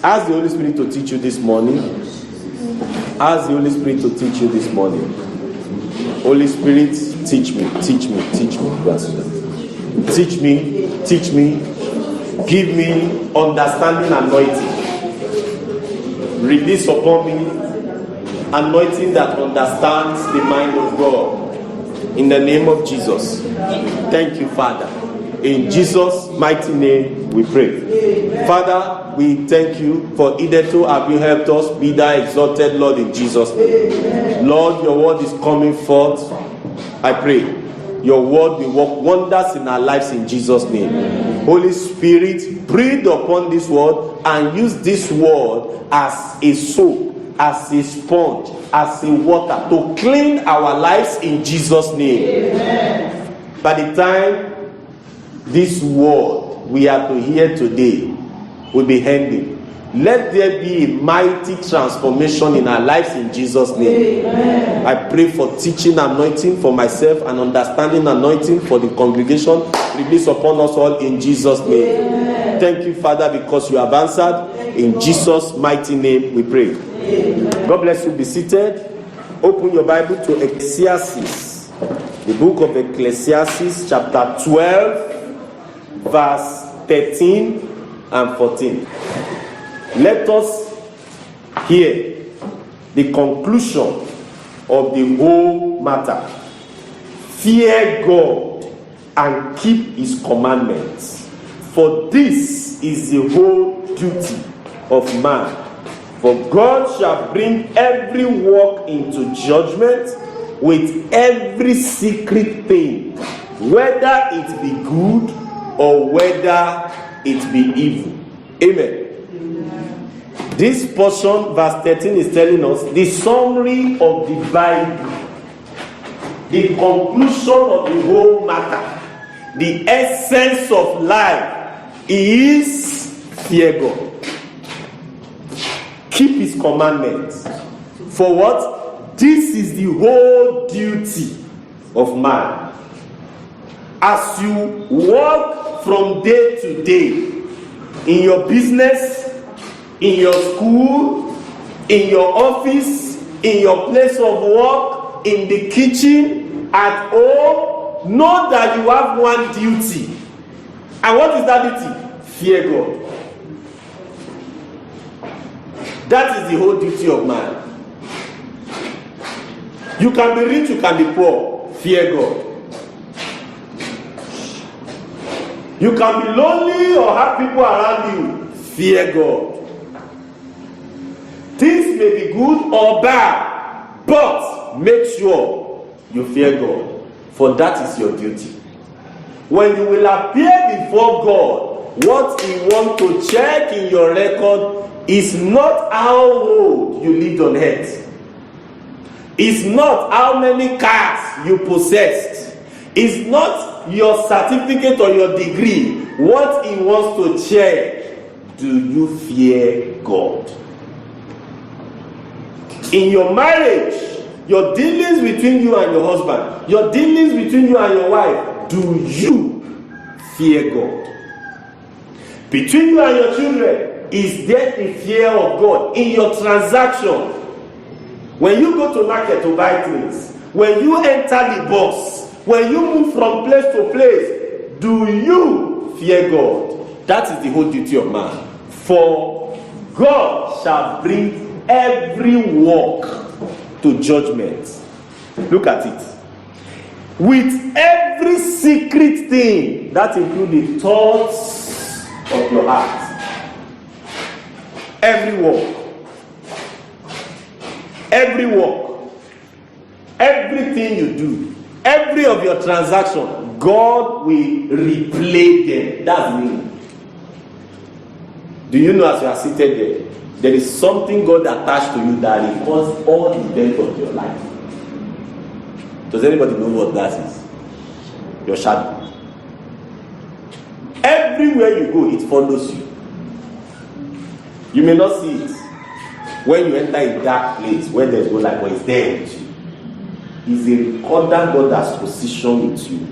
Ask the Holy Spirit to teach you this morning. Ask the Holy Spirit to teach you this morning. Holy Spirit, teach me, teach me, teach me. Teach me, teach me. Give me understanding anointing. Release upon me anointing that understands the mind of God. In the name of Jesus. Thank you, Father. In Jesus' mighty name we pray. Father, we thank you for hitherto have you helped us. Be thou exalted, Lord, in Jesus' name. Lord, your word is coming forth. I pray your word will work wonders in our lives in Jesus' name. Holy Spirit, breathe upon this word and use this word as a soap, as a sponge, as a water to clean our lives in Jesus' name. Amen. By the time this word we are to hear today will be ending, let there be a mighty transformation in our lives in Jesus' name. Amen. I pray for teaching anointing for myself and understanding anointing for the congregation. Release upon us all in Jesus' name. Amen. Thank you, Father, because you have answered. In Jesus' mighty name we pray. Amen. God bless you. Be seated. Open your Bible to Ecclesiastes, the book of Ecclesiastes, chapter 12, verse 13 and 14. Let us hear the conclusion of the whole matter. Fear God and keep his commandments, for this is the whole duty of man. For God shall bring every work into judgment with every secret thing, whether it be good or whether it be evil. Amen. This portion, verse 13, is telling us the summary of the Bible, the conclusion of the whole matter, the essence of life is fear God. Keep his commandments. For what? This is the whole duty of man. As you walk from day to day, in your business, in your school, in your office, in your place of work, in the kitchen, at home, know that you have one duty. And what is that duty? Fear God. That is the whole duty of man. You can be rich, you can be poor. Fear God. You can be lonely or have people around you. Fear God. Things may be good or bad, but make sure you fear God, for that is your duty. When you will appear before God, what He wants to check in your record is not how old you lived on earth. It's not how many cars you possessed. It's not your certificate or your degree. What He wants to check, do you fear God? In your marriage, your dealings between you and your husband, your dealings between you and your wife, do you fear God? Between you and your children, is there the fear of God? In your transaction, when you go to market to buy things, when you enter the bus, when you move from place to place, do you fear God? That is the whole duty of man. For God shall bring every work to judgment. Look at it. With every secret thing, that includes the thoughts of your heart. Every work, everything you do, every of your transaction, God will replay them. That's me. Do you know, as you are seated there, there is something God attached to you that records all the events of your life. Does anybody know what that is? Your shadow. Everywhere you go, it follows you. You may not see it when you enter a dark place where there's no light, but it's there with you. It's a recorder God has positioned with you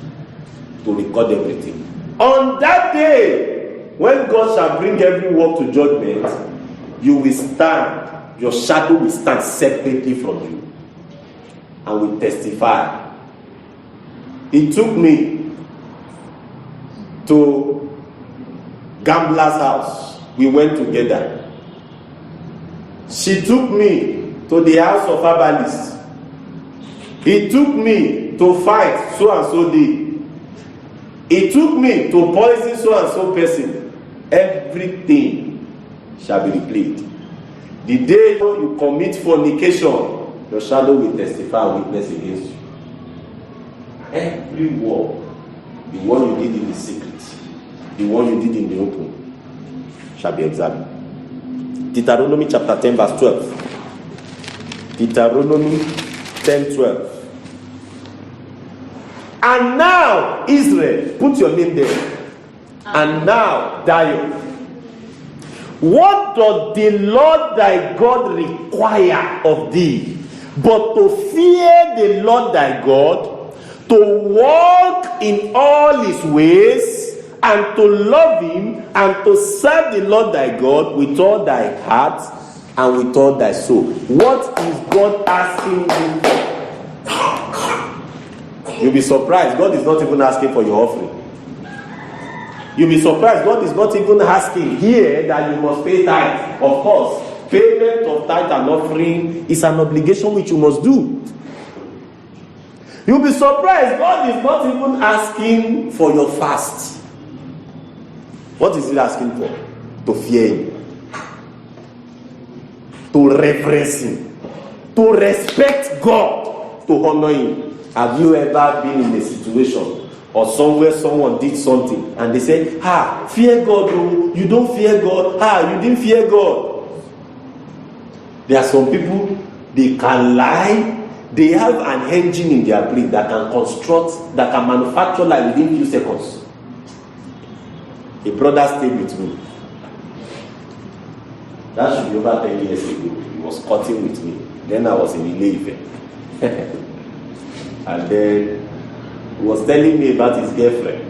to record everything. On that day, when God shall bring every work to judgment, you will stand, your shadow will stand separately from you and will testify. It took me to Gambler's house. We went together. She took me to the house of herbalists. He took me to fight so and so day. He took me to poison so and so person. Everything shall be replayed. The day you commit fornication, your shadow will testify witness against you. Every war, the one you did in the secret, the one you did in the open, shall be examined. Deuteronomy chapter 10 verse 12. Deuteronomy 10:12. And now, Israel, put your name there. And now, Dio, what does the Lord thy God require of thee, but to fear the Lord thy God, to walk in all his ways, and to love him, and to serve the Lord thy God with all thy heart and with all thy soul? What is God asking you for? You'll be surprised. God is not even asking for your offering. You'll be surprised. God is not even asking here that you must pay tithe. Of course, payment of tithe and offering is an obligation which you must do. You'll be surprised. God is not even asking for your fast. What is he asking for? To fear him, to reverence him, to respect God, to honor him. Have you ever been in a situation or somewhere someone did something and they say, fear God, oh, you don't fear God, you didn't fear God? There are some people, they can lie. They have an engine in their brain that can construct, that can manufacture lie within few seconds. A brother stayed with me. That should be over 10 years ago. He was cutting with me. Then I was in Ile-Ife. And then he was telling me about his girlfriend.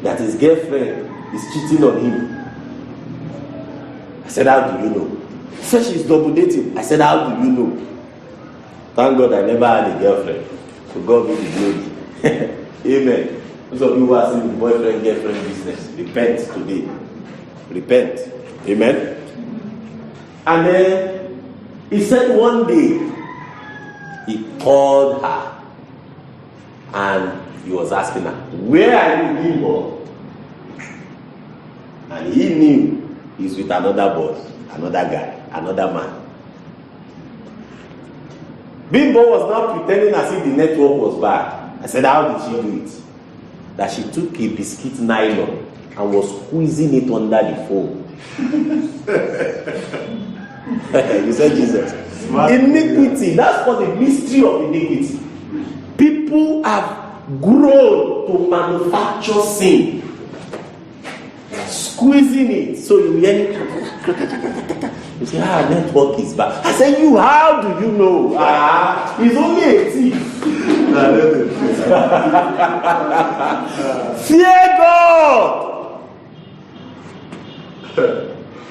That his girlfriend is cheating on him. I said, how do you know? He said she's double dating. I said, how do you know? Thank God I never had a girlfriend. So God be the glory. Amen. Those of you who are still in boyfriend-girlfriend business, repent today. Repent. Amen. And then he said one day, he called her and he was asking her, where are you, Bimbo? And he knew he's with another boy, another guy, another man. Bimbo was now pretending as if the network was bad. I said, how did she do it? That she took a biscuit nylon and was squeezing it under the phone. You said Jesus. Iniquity. That's what the mystery of iniquity. People have grown to manufacture sin, squeezing it so you hear it. You say, network is bad. I said, you, how do you know? He's only 18. Fear God.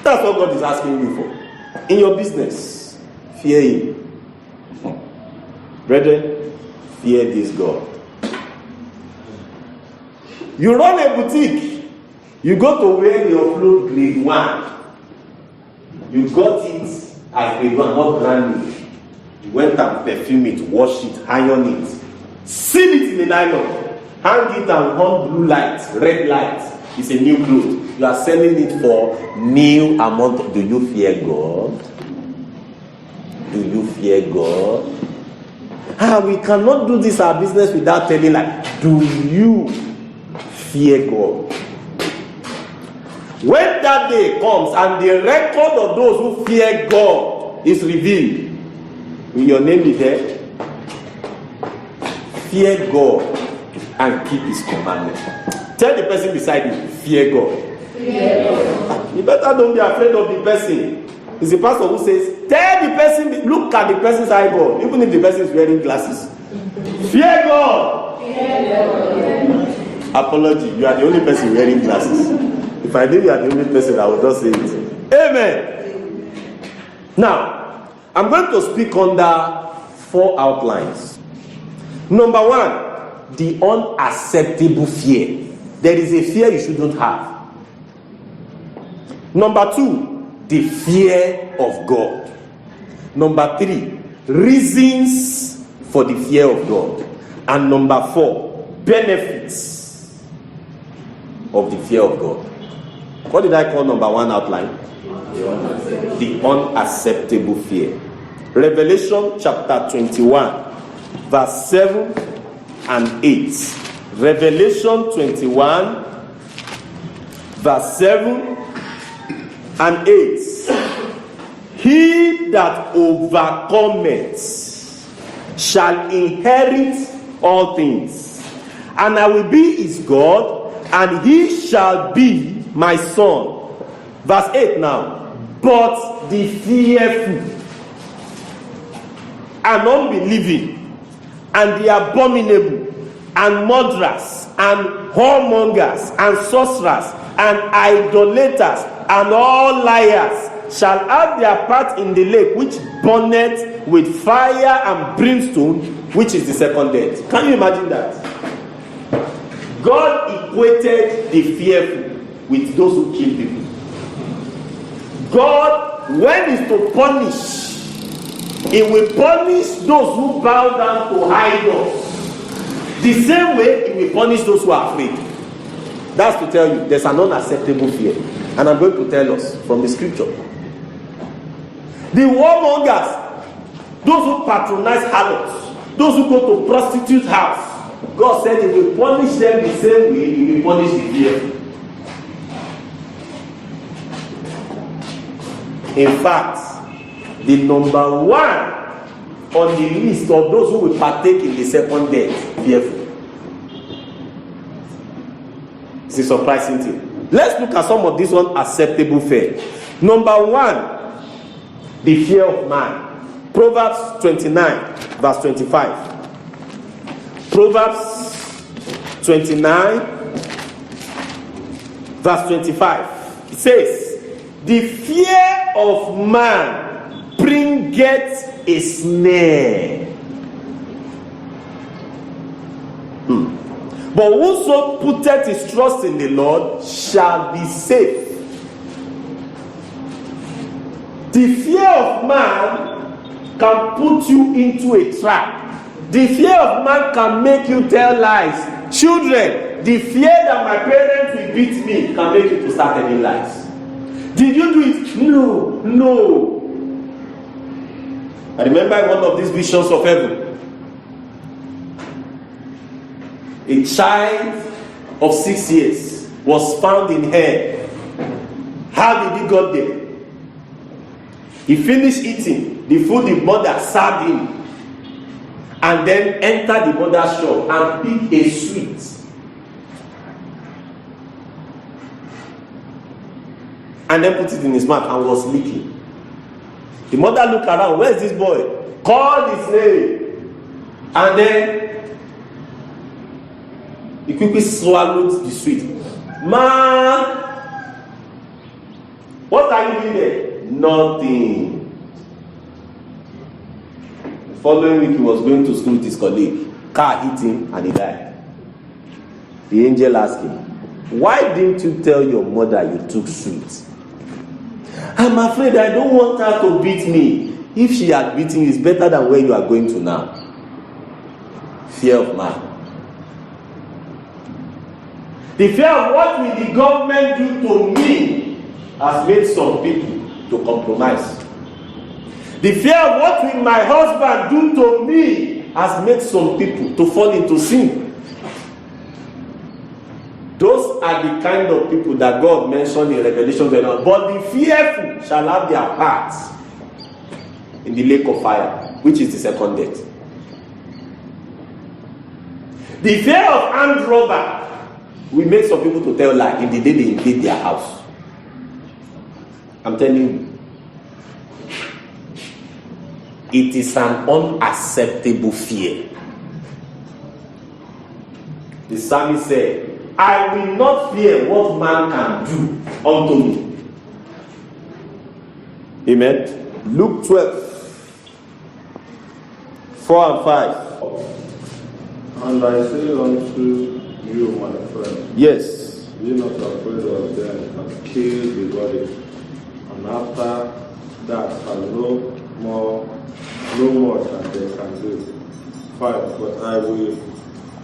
That's what God is asking you for. In your business, fear him. Brethren, fear this God. You run a boutique. You go to where they upload grade 1. You got it as grade 1, not brand new. You went and perfume it, wash it, iron it, seal it in a nylon, hang it and on blue light, red light. It's a new cloth. You are selling it for new amount. Do you fear God? Do you fear God? We cannot do this our business without telling like, do you fear God? When that day comes and the record of those who fear God is revealed, will your name be there? Fear God and keep his commandments. Tell the person beside you, fear God. Fear God. You better don't be afraid of the person. It's the pastor who says, tell the person, look at the person's eyeball, even if the person is wearing glasses. Fear God. Fear God. Apology, you are the only person wearing glasses. If I knew you are the only person, I would not say it. Amen. Now, I'm going to speak under 4 outlines. Number 1, the unacceptable fear. There is a fear you shouldn't have. Number 2, the fear of God. Number 3, reasons for the fear of God. And number 4, benefits of the fear of God. What did I call number 1 outline? The unacceptable fear. Revelation chapter 21, verse 7 and 8. Revelation 21, verse 7 and 8. He that overcometh shall inherit all things, and I will be his God, and he shall be my son. Verse 8 now. But the fearful and unbelieving, and the abominable, and murderers, and whoremongers, and sorcerers, and idolaters, and all liars shall have their part in the lake which burneth with fire and brimstone, which is the second death. Can you imagine that? God equated the fearful with those who kill people. God, when he's to punish, he will punish those who bow down to idols. The same way he will punish those who are afraid. That's to tell you there's an unacceptable fear. And I'm going to tell us from the scripture. The warmongers, those who patronize harlots, those who go to prostitute house, God said he will punish them the same way he will punish the fearful. In fact, the number 1 on the list of those who will partake in the second death, fearful. It's a surprising thing. Let's look at some of this unacceptable fear. Number 1, the fear of man. Proverbs 29, verse 25. Proverbs 29, verse 25. It says, the fear of man bringeth a snare. But whoso putteth his trust in the Lord shall be safe. The fear of man can put you into a trap. The fear of man can make you tell lies. Children, the fear that my parents will beat me can make you to start telling lies. Did you do it? No. I remember one of these visions of heaven. A child of 6 years was found in hell. How did he get there? He finished eating the food the mother served him, and then entered the mother's shop and picked a sweet. And then put it in his mouth and was licking. The mother looked around, where's this boy? Called his name. And then he quickly swallowed the sweet. Man, what are you doing there? Nothing. The following week he was going to school with his colleague. Car hit him and he died. The angel asked him, why didn't you tell your mother you took sweet? I'm afraid I don't want her to beat me. If she had beaten you, it's better than where you are going to now. Fear of man. The fear of what will the government do to me has made some people to compromise. The fear of what will my husband do to me has made some people to fall into sin. Those are the kind of people that God mentioned in Revelation 21. But the fearful shall have their parts in the lake of fire, which is the second death. The fear of armed robber will make some people to tell lie in the day they invade their house. I'm telling you, it is an unacceptable fear. The psalmist said, I will not fear what man can do unto me. Amen. Luke 12, 4 and 5. And I say unto you, my friend, Yes. be not afraid of them that kill the body, and after that are no more than they can do. 5. But I will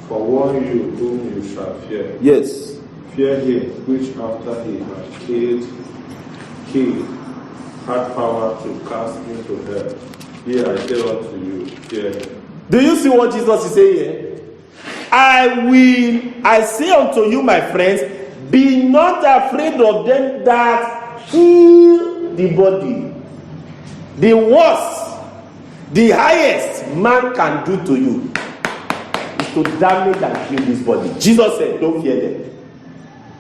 forewarn you whom you shall fear. Yes. Fear him which after he had killed had power to cast into hell. Here I say unto you, fear him. Do you see what Jesus is saying here? I say unto you, my friends, be not afraid of them that kill the body. The worst, the highest man can do to you is to damage and kill this body. Jesus said, don't fear them.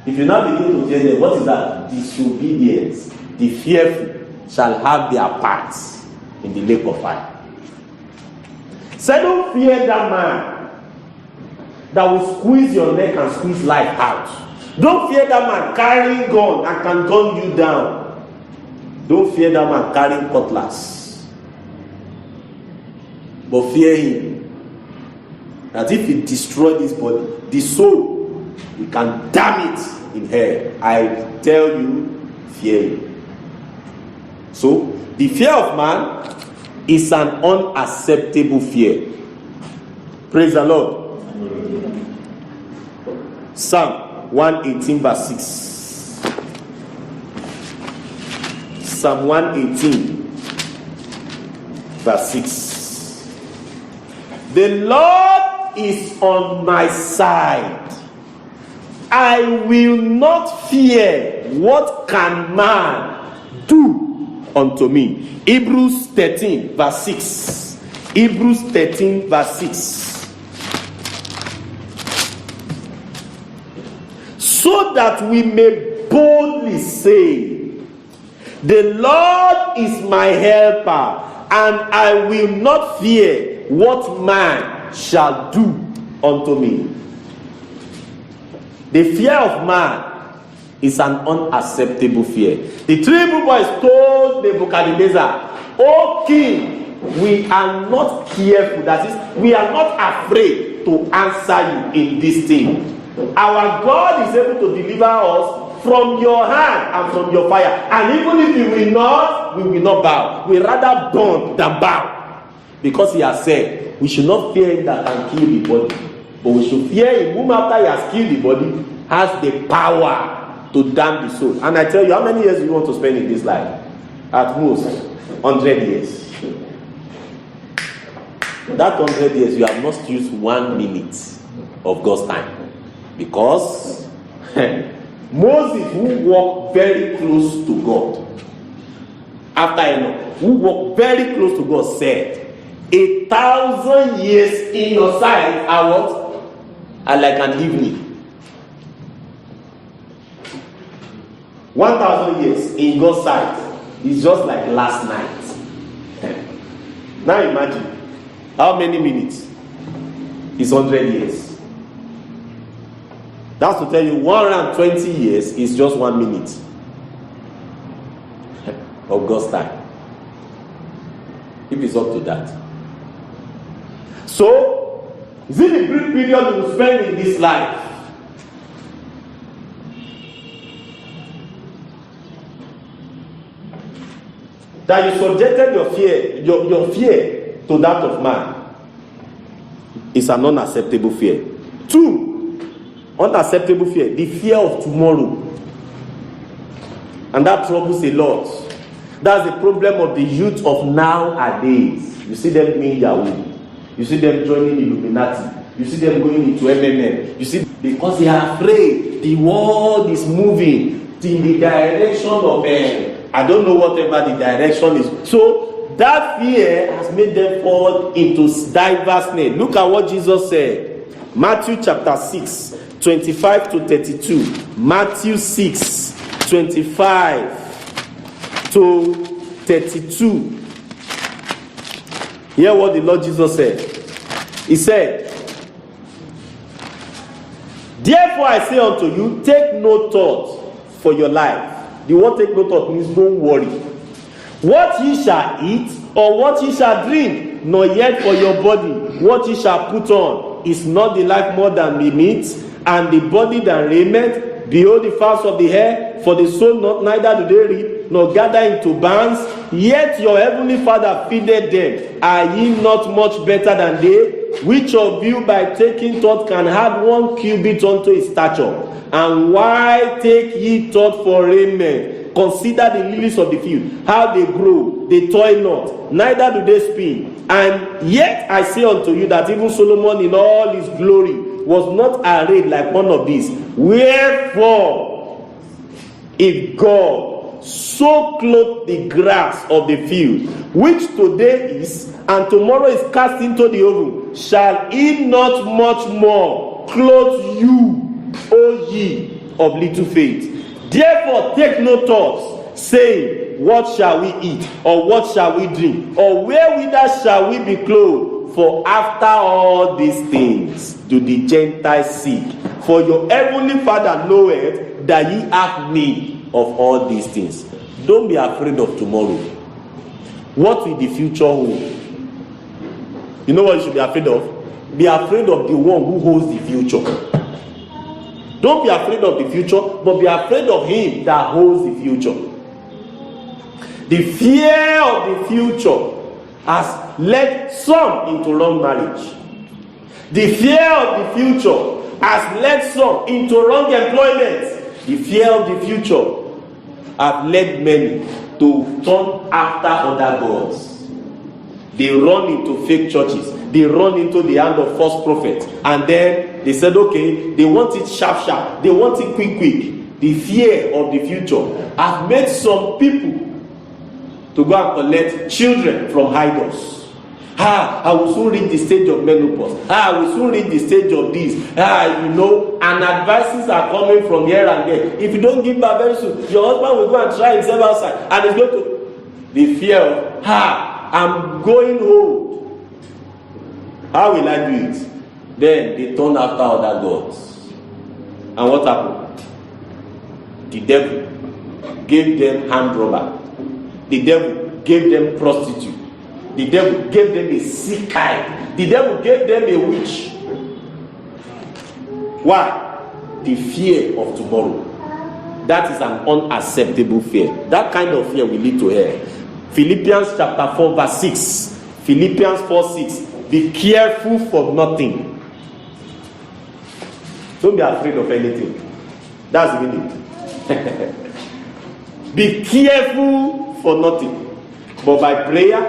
If you now begin to fear them, what is that? Disobedience. The fearful shall have their parts in the lake of fire. So don't fear that man that will squeeze your neck and squeeze life out. Don't fear that man carrying gun and can gun you down. Don't fear that man carrying cutlass. But fear him that if he destroy this body, the soul, he can damn it in hell. I tell you, fear him. So, the fear of man is an unacceptable fear. Praise the Lord. Psalm 118 verse 6. Psalm 118 verse 6. The Lord is on my side. I will not fear. What can man do unto me? Hebrews 13 verse 6. Hebrews 13 verse 6. So that we may boldly say, the Lord is my helper, and I will not fear what man shall do unto me. The fear of man is an unacceptable fear. The three Hebrew boys told Nebuchadnezzar, O king, we are not careful, that is, we are not afraid to answer you in this thing. Our God is able to deliver us from your hand and from your fire. And even if we will not bow. We rather burn than bow. Because he has said, we should not fear him that can kill the body, but we should fear him whom after he has killed the body has the power to damn the soul. And I tell you, how many years do you want to spend in this life? At most 100 years. That 100 years, you have not used 1 minute of God's time. Because Moses, who walked very close to God, after Enoch, who walked very close to God, said, 1,000 years in your sight are what? Are like an evening. 1,000 years in God's sight is just like last night. Now imagine how many minutes is 100 years. That's to tell you 120 years is just 1 minute of God's time. If it's up to that. So, is it a brief period you will spend in this life? That you subjected your fear to that of man is an unacceptable fear. 2, unacceptable fear, the fear of tomorrow. And that troubles a lot. That's the problem of the youth of nowadays. You see them doing Yahoo. You see them joining Illuminati. You see them going into MMM. You see, because they are afraid the world is moving in the direction of I don't know whatever the direction is. So that fear has made them fall into diverse names. Look at what Jesus said. Matthew chapter 6. 25 to 32. Matthew 6, 25 to 32. Hear what the Lord Jesus said. He said, therefore I say unto you, take no thought for your life. The word take no thought means don't worry. what ye shall eat, or what ye shall drink, nor yet for your body what ye shall put on. Is not the life more than the meat, and the body than raiment? Behold the fowls of the air, for the soul not neither do they reap, nor gather into barns, yet your heavenly Father feedeth them. Are ye not much better than they? Which of you by taking thought can add 1 cubit unto his stature? And why take ye thought for raiment? Consider the lilies of the field, how they grow, they toil not, neither do they spin. And yet I say unto you that even Solomon in all his glory was not arrayed like one of these. Wherefore, if God so clothed the grass of the field, which today is, and tomorrow is cast into the oven, shall he not much more clothe you, O ye of little faith? Therefore take no thoughts, saying, what shall we eat, or what shall we drink, or wherewithal shall we be clothed? For after all these things do the Gentiles seek. For your heavenly Father knoweth that ye have need of all these things. Don't be afraid of tomorrow. What will the future hold? You know what you should be afraid of? Be afraid of the one who holds the future. Don't be afraid of the future, but be afraid of him that holds the future. The fear of the future has led some into wrong marriage. The fear of the future has led some into wrong employment. The fear of the future has led many to turn after other gods. They run into fake churches. They run into the hand of false prophets. And then they said, okay, they want it sharp, sharp. They want it quick, quick. The fear of the future has made some people to go and collect children from idols. I will soon reach the stage of menopause. I will soon reach the stage of this. And advices are coming from here and there. If you don't give birth very soon, your husband will go and try himself outside. And it's going to the fear of, I'm going old. How will I do it? Then they turn after other gods. And what happened? The devil gave them hand robber. The devil gave them prostitute. The devil gave them a sick eye. The devil gave them a witch. Why? The fear of tomorrow. That is an unacceptable fear. That kind of fear will lead to hell. Philippians chapter 4 verse 6. Philippians 4:6. Be careful for nothing. Don't be afraid of anything. That's the meaning. Be careful for nothing, but by prayer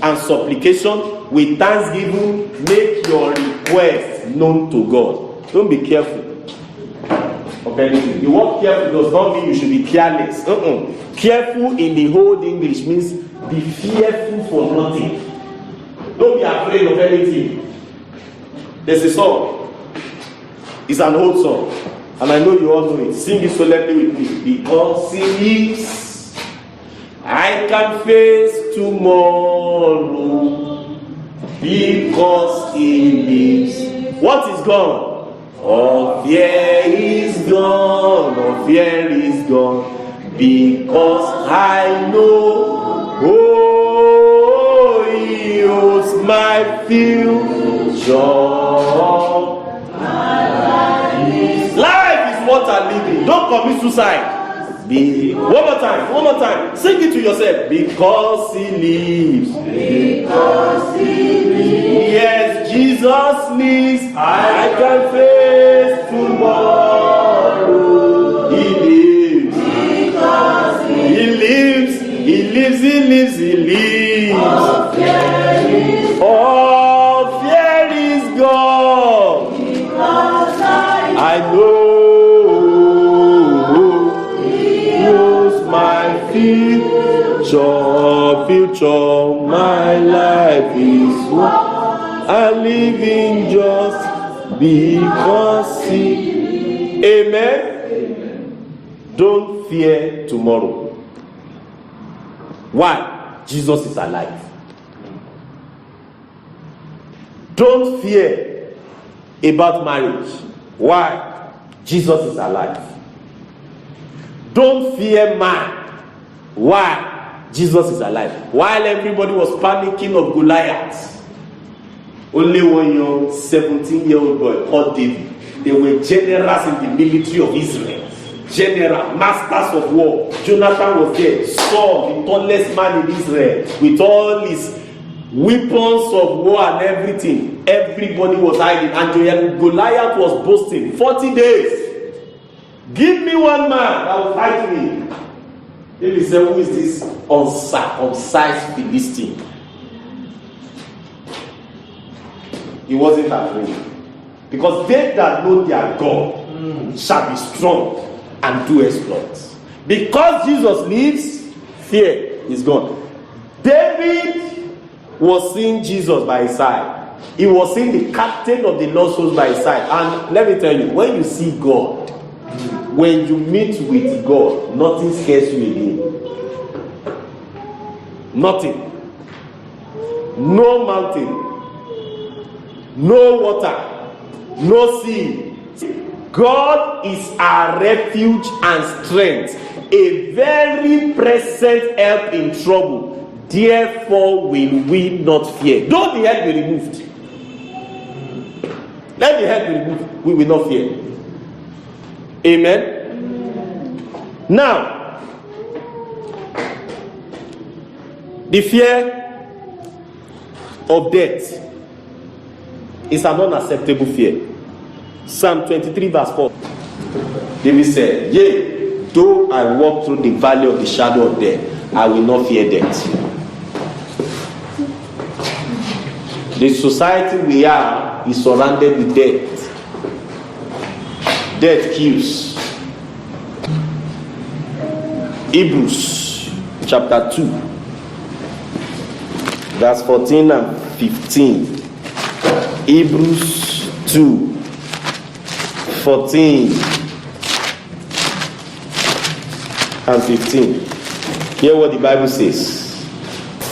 and supplication with thanksgiving make your request known to God. Don't be careful of anything. The word careful does not mean you should be careless. Careful in the Old English means be fearful for nothing. Don't be afraid of anything. There's a song. It's an old song, and I know you all know it. Sing it solemnly with me. Because he lives, I can face tomorrow. Because he lives. What is gone? All fear is gone. All fear is gone. Because I know, oh, he holds my future. Life is what I'm living. Don't commit suicide. One more time. Sing it to yourself. Because he lives. Because he lives. Yes, Jesus lives. I can face tomorrow. He lives. Because he lives. He lives. He lives. He lives. All fear is gone. Because I know. Future, my life is what I live in just because he. Amen. Don't fear tomorrow. Why? Jesus is alive. Don't fear about marriage. Why? Jesus is alive. Don't fear man. Why? Jesus is alive. While everybody was panicking of Goliath, only one young 17-year-old boy called David. They were generals in the military of Israel. General, masters of war. Jonathan was there. Saul, the tallest man in Israel, with all his weapons of war and everything. Everybody was hiding. And Goliath was boasting. 40 days. Give me one man that will fight me. David said, who is this uncircumcised Philistine? He wasn't afraid. Because they that know their God shall be strong and do exploits. Because Jesus lives, fear is gone. David was seeing Jesus by his side. He was seeing the captain of the Lord's host by his side. And let me tell you, when you see God, when you meet with God, nothing scares you again. Nothing. No mountain, no water, no sea. God is our refuge and strength, a very present help in trouble. Therefore will we not fear. Though the head be removed, let the head be removed, we will not fear. Amen. Now, the fear of death is an unacceptable fear. Psalm 23 verse 4. David said, yea, though I walk through the valley of the shadow of death, I will not fear death. The society we are is surrounded with death. Death kills. Hebrews chapter 2 verse 14 and 15. Hebrews 2 14 and 15. Hear what the Bible says.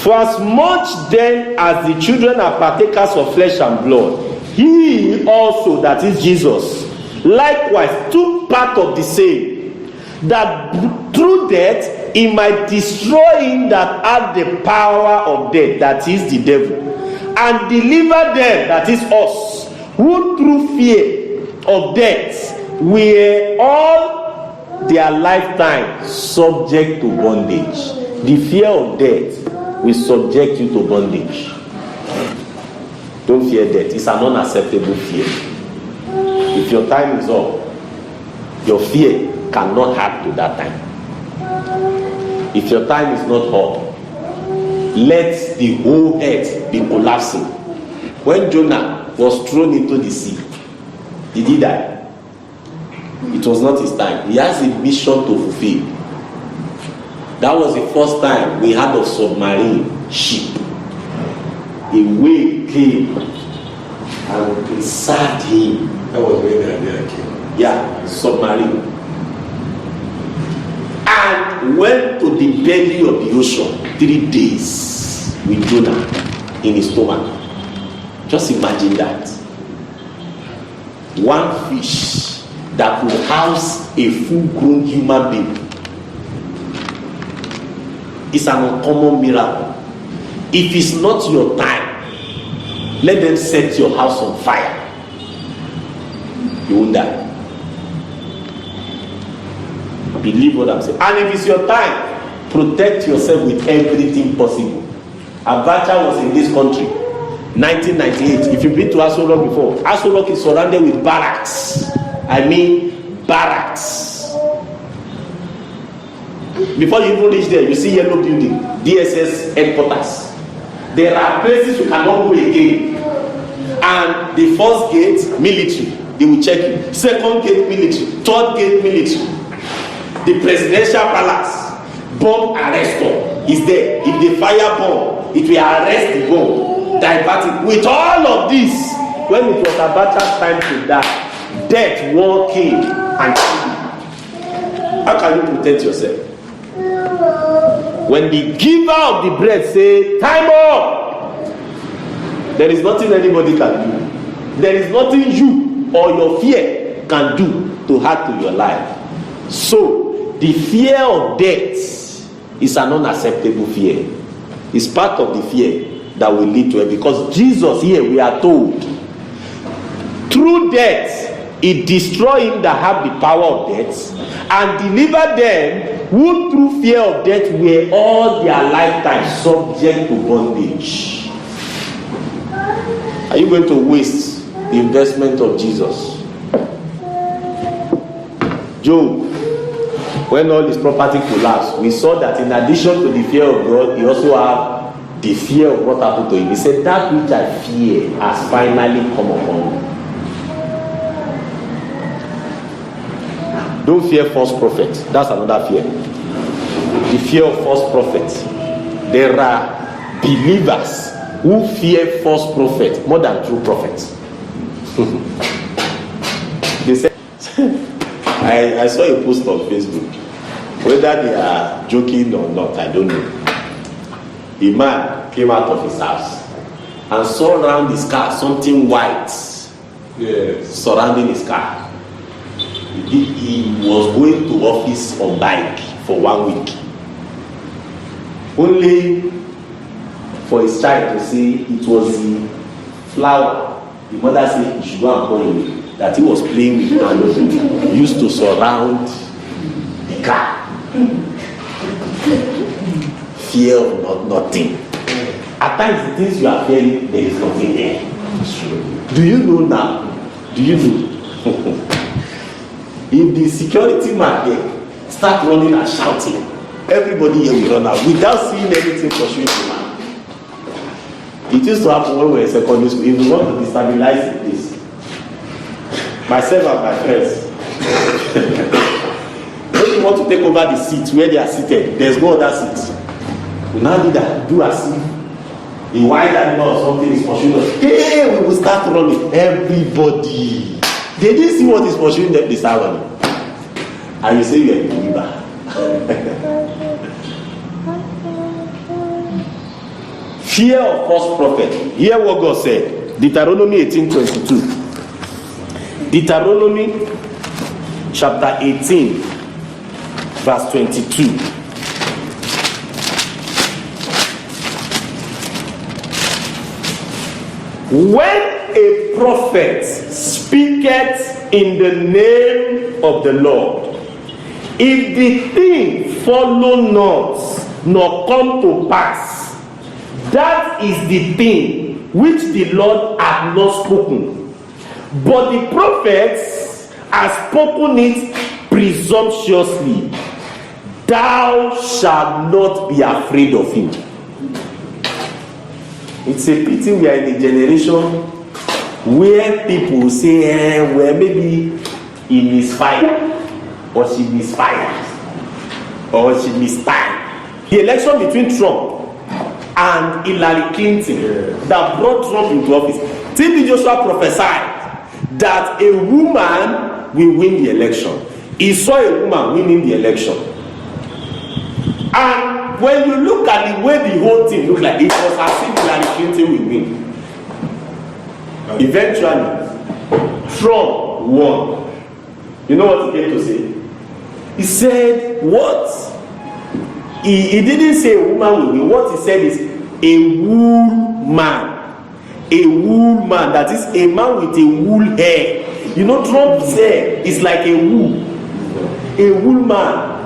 For as much then as the children are partakers of flesh and blood, he also, that is Jesus, likewise took part of the same, that through death he might destroy him that had the power of death, that is the devil, and deliver them, that is us, who through fear of death were all their lifetime subject to bondage. The fear of death will subject you to bondage. Don't fear death. It's an unacceptable fear. If your time is up, your fear cannot add to that time. If your time is not up, let the whole earth be collapsing. When Jonah was thrown into the sea, did he die? It was not his time. He has a mission to fulfill. That was the first time we had a submarine ship. A wave came and it served him. That was when they came. Yeah, submarine. And went to the belly of the ocean 3 days with Jonah in his stomach. Just imagine that. One fish that will house a full-grown human being. It's an uncommon miracle. If it's not your time, let them set your house on fire. You won't die. Believe what I'm saying. And if it's your time, protect yourself with everything possible. Abacha was in this country 1998. If you've been to Aso Rock before, Aso Rock is surrounded with barracks. I mean barracks. Before you even reach there, you see yellow building, DSS headquarters. There are places you cannot go again. And the first gate, military, they will check you. Second gate, military. Third gate, military. The presidential palace, bomb arrestor is there. If they fire bomb, it will arrest the bomb, divert it. With all of this, when it was Abacha's time to die, death war came and killed him. How can you protect yourself? When the giver of the bread say, time up, there is nothing anybody can do. There is nothing you or your fear can do to add to your life. So, the fear of death is an unacceptable fear. It's part of the fear that will lead to it, because Jesus here, we are told, through death, he destroyed him that have the power of death, and delivered them who through fear of death were all their lifetime subject to bondage. Are you going to waste the investment of Jesus? Job, when all his property collapsed, we saw that in addition to the fear of God, he also had the fear of what happened to him. He said, that which I fear has finally come upon me. Don't fear false prophets. That's another fear. The fear of false prophets. There are believers who fear false prophets more than true prophets. They said, I saw a post on Facebook. Whether they are joking or not, I don't know. A man came out of his house and saw around his car something white, surrounding his car. He was going to office on bike for 1 week, only for his child to say it was the flower. The mother said he should go and call him, that he was playing with and used to surround the car. Fear of nothing. At times the things you are fearing, there is nothing there. Do you know now? Do you know? If the security man there start running and shouting, everybody here will run out without seeing anything pursuing the man. It used to happen when we were in secondary school. If we want to destabilize this, myself and my friends, when you want to take over the seats where they are seated, there's no other seat. We now do that, do as if a wild animal or something is pursuing us. Hey, we will start running. Everybody. They didn't see what is pursuing them, they start running. And you say you are a believer. Fear of false prophet. Hear what God said. Deuteronomy 18:22. Deuteronomy chapter 18, verse 22. When a prophet speaketh in the name of the Lord, if the thing follow not, nor come to pass, that is the thing which the Lord hath not spoken. But the prophets have spoken it presumptuously. Thou shalt not be afraid of him. It's a pity we are in a generation where people say, well, maybe he misfired, or she misfired, or she mistimed. The election between Trump and Hillary Clinton that brought Trump into office, TB Joshua prophesied that a woman will win the election. He saw a woman winning the election. And when you look at the way the whole thing looked like, it was as if Hillary Clinton will win. Eventually, Trump won. You know what he came to say? He said, what? He didn't say a woman will win. What he said is a wool man. A wool man. That is a man with a wool hair. You know, Trump's hair is like a wool. A wool man.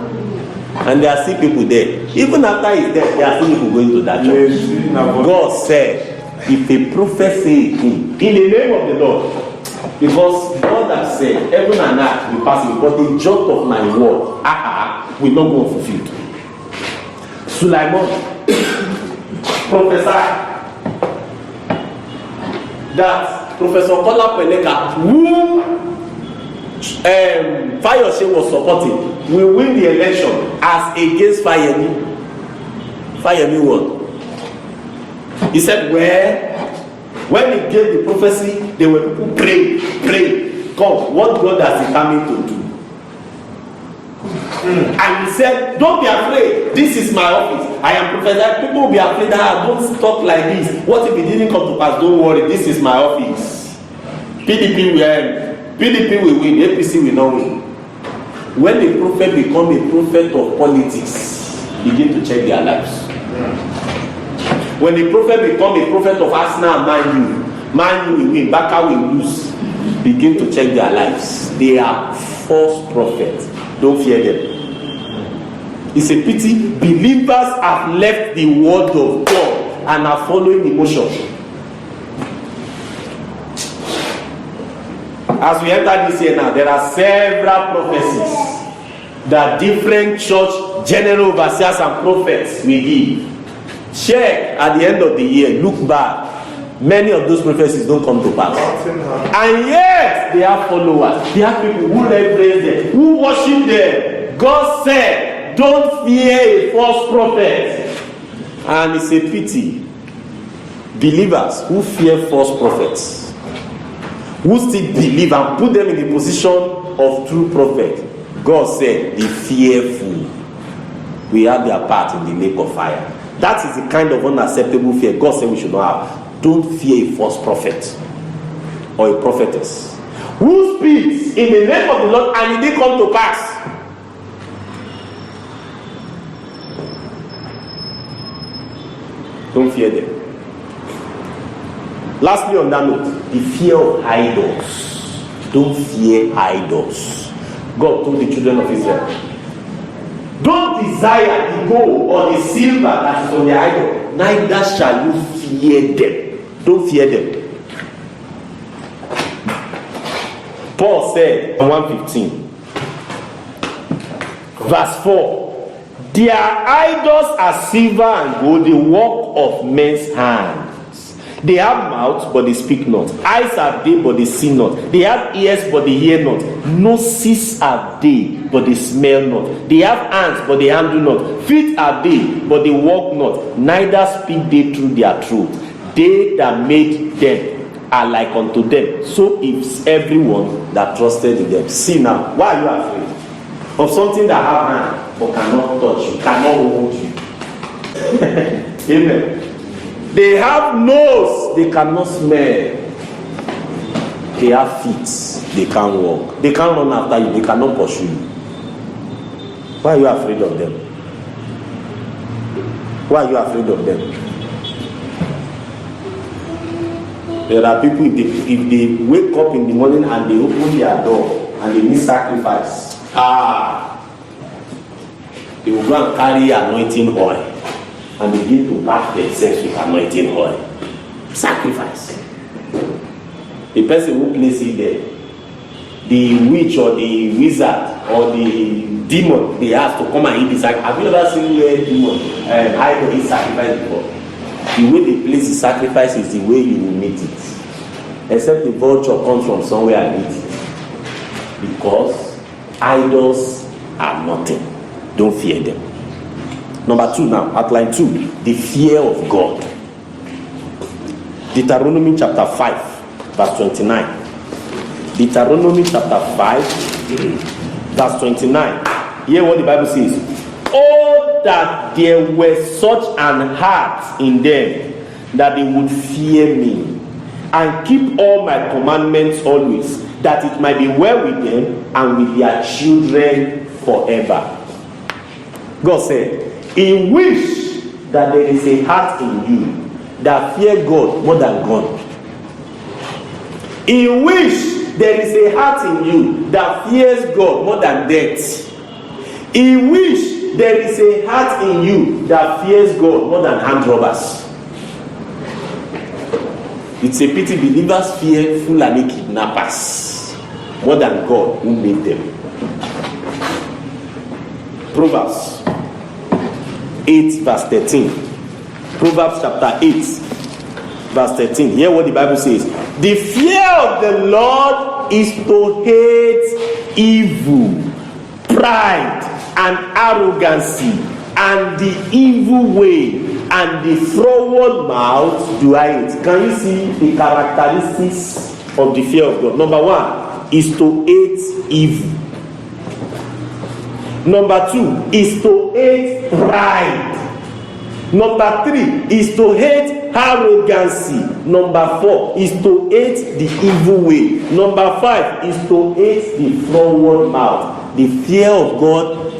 And there are still people there. Even after he's dead, there are still people going to that church. God said, if a prophet say a thing in the name of the Lord, because God has said, heaven and earth will pass away, but the jot of my word will not go unfulfilled. Sulaiman prophesied that Professor Kola Peneka, whom Fayose was supporting, will win the election as against Fayemi. Fayemi won. He said, well, when he gave the prophecy, there were people praying. God, what God has determined to do. And he said, don't be afraid. This is my office. I am prophesying. People will be afraid that don't talk like this. What if it didn't come to pass? Don't worry. This is my office. PDP will win. APC will not win. When a prophet becomes a prophet of politics, begin to check their lives. When the prophet become a prophet of Arsenal and Man U will win, Barca will lose. Begin to check their lives. They are false prophets. Don't fear them. It's a pity believers have left the word of God and are following emotion. As we enter this year now, there are several prophecies that different church general overseers and prophets will give. Check at the end of the year, look back. Many of those prophecies don't come to pass. And yet, they have followers. They have people who reverence them, who worship them. God said, don't fear a false prophet. And it's a pity. Believers who fear false prophets, who still believe and put them in the position of true prophet, God said, be fearful. We have their part in the lake of fire. That is the kind of unacceptable fear God said we should not have. Don't fear a false prophet or a prophetess who speaks in the name of the Lord and it didn't come to pass. Don't fear them. Lastly, on that note, the fear of idols. Don't fear idols. God told the children of Israel, don't desire the gold or the silver that is on the idol, neither shall you fear them. Don't fear them. Paul said in 1:15, verse 4, their idols are silver and gold, the work of men's hands. They have mouths, but they speak not. Eyes have they, but they see not. They have ears, but they hear not. Noses have they, but they smell not. They have hands, but they handle not. Feet have they, but they walk not. Neither speak they through their truth. They that made them are like unto them. So is everyone that trusted in them. See now, why are you afraid of something that have hand but cannot touch you, cannot hold you? Amen. They have nose, they cannot smell. They have feet, they can't walk. They can't run after you, they cannot pursue you. Why are you afraid of them? Why are you afraid of them? There are people, if they wake up in the morning and they open their door and they need sacrifice, they will go and carry anointing oil and begin to bath themselves with anointing oil. Sacrifice. The person who places it there, the witch or the wizard or the demon, they have to come and eat the sacrifice. Have you ever seen where demon idol eat sacrifice before? The way they place the sacrifice is the way you will meet it. Except the vulture comes from somewhere and eats it. Because idols are nothing. Don't fear them. Number 2 now, outline 2. The fear of God. Deuteronomy chapter 5, verse 29. Deuteronomy chapter 5, verse 29. Hear what the Bible says. Oh, that there were such an heart in them, that they would fear me, and keep all my commandments always, that it might be well with them and with their children forever. God said, He wish that there is a heart in you that fear God more than God. He wish there is a heart in you that fears God more than death. He wish there is a heart in you that fears God more than hand robbers. It's a pity believers fear Fulani kidnappers more than God who made them. Proverbs 8 verse 13. Proverbs chapter 8 verse 13. Hear what the Bible says. The fear of the Lord is to hate evil, pride, and arrogancy, and the evil way, and the froward mouth do I hate. Can you see the characteristics of the fear of God? Number 1 is to hate evil. Number 2 is to hate pride. Number 3 is to hate arrogancy. Number 4 is to hate the evil way. Number 5 is to hate the froward mouth. The fear of God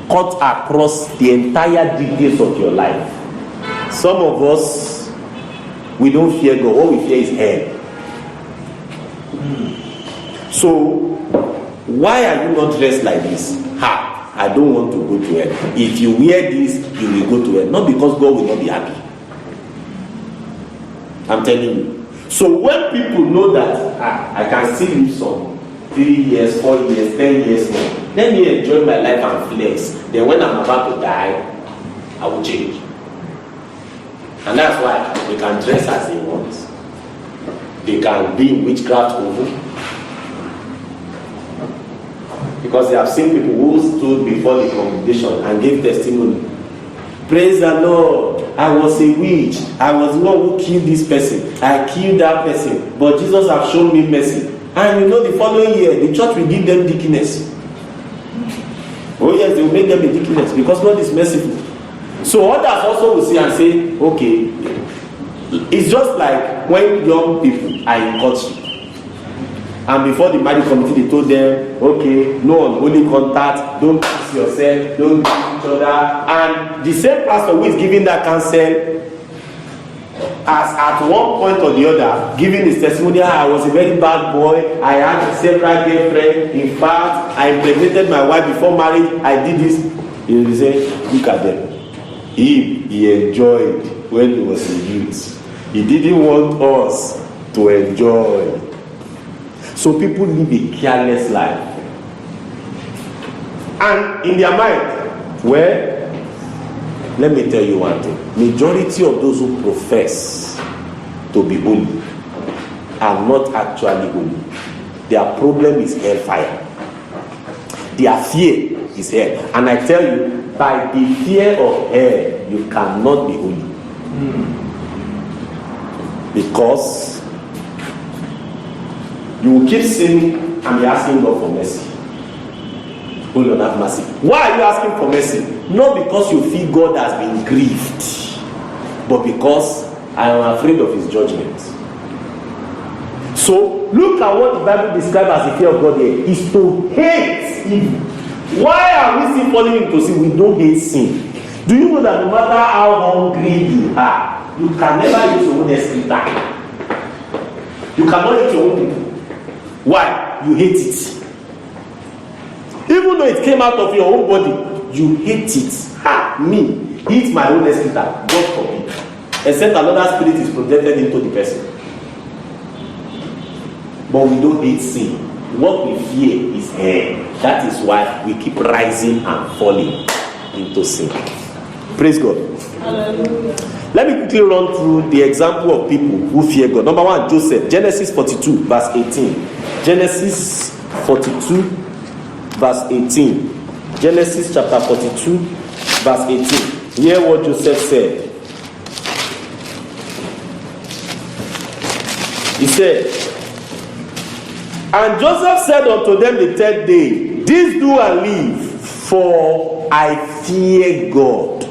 cut across the entire details of your life. Some of us, we don't fear God. What we fear is hell. So, why are you not dressed like this? I don't want to go to hell. If you wear this, you will go to hell. Not because God will not be happy. I'm telling you. So when people know that I can still live some 3 years, 4 years, 10 years more, let me enjoy my life and flex. Then when I'm about to die, I will change. And that's why they can dress as they want. They can be in witchcraft over. Because they have seen people who stood before the congregation and gave testimony. Praise the Lord. I was a witch. I was the one who killed this person. I killed that person. But Jesus has shown me mercy. And you know, the following year, the church will give them deaconess. Oh yes, they will make them a deaconess because God is merciful. So others also will see and say, okay, it's just like when young people are in courtship. And before the marriage committee, they told them, okay, no unholy contact, don't kiss yourself, don't kiss each other. And the same pastor who is giving that counsel as at one point or the other, giving his testimony, I was a very bad boy, I had several girlfriends, in fact, I impregnated my wife before marriage, I did this. He will say, look at them. He enjoyed when he was a youth. He didn't want us to enjoy. So people live a careless life. And in their mind, well, let me tell you one thing. Majority of those who profess to be holy are not actually holy. Their problem is hellfire. Their fear is hell. And I tell you, by the fear of hell, you cannot be holy. Because you will keep sinning and be asking God for mercy. Oh Lord, have mercy. Why are you asking for mercy? Not because you feel God has been grieved, but because I am afraid of his judgment. So look at what the Bible describes as the fear of God here. Is to hate evil. Why are we still falling into sin? We don't hate sin. Do you know that no matter how hungry you are, you can never eat your own excreta? You cannot eat your own people. Why? You hate it. Even though it came out of your own body, you hate it. Me, eat my own excreta. God forbid. Except another spirit is projected into the person. But we don't hate sin. What we fear is hell. That is why we keep rising and falling into sin. Praise God. Hallelujah. Let me quickly run through the example of people who fear God. Number one, Joseph. Genesis 42, verse 18. Genesis 42, verse 18. Genesis chapter 42, verse 18. Hear what Joseph said. He said, and Joseph said unto them the third day, this do and live, for I fear God.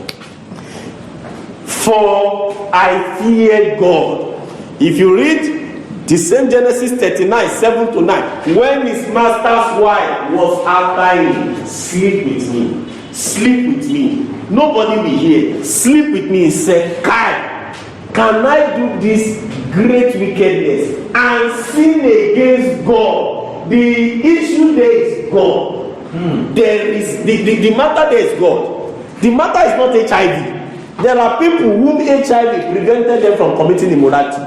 For I fear God. If you read the same Genesis 39, 7 to 9, when his master's wife was after him, sleep with me. Sleep with me. Nobody will hear. Sleep with me. He said, Kai, can I do this great wickedness and sin against God? The issue there is God. There is the matter there is God. The matter is not HIV. There are people whom HIV prevented them from committing immorality.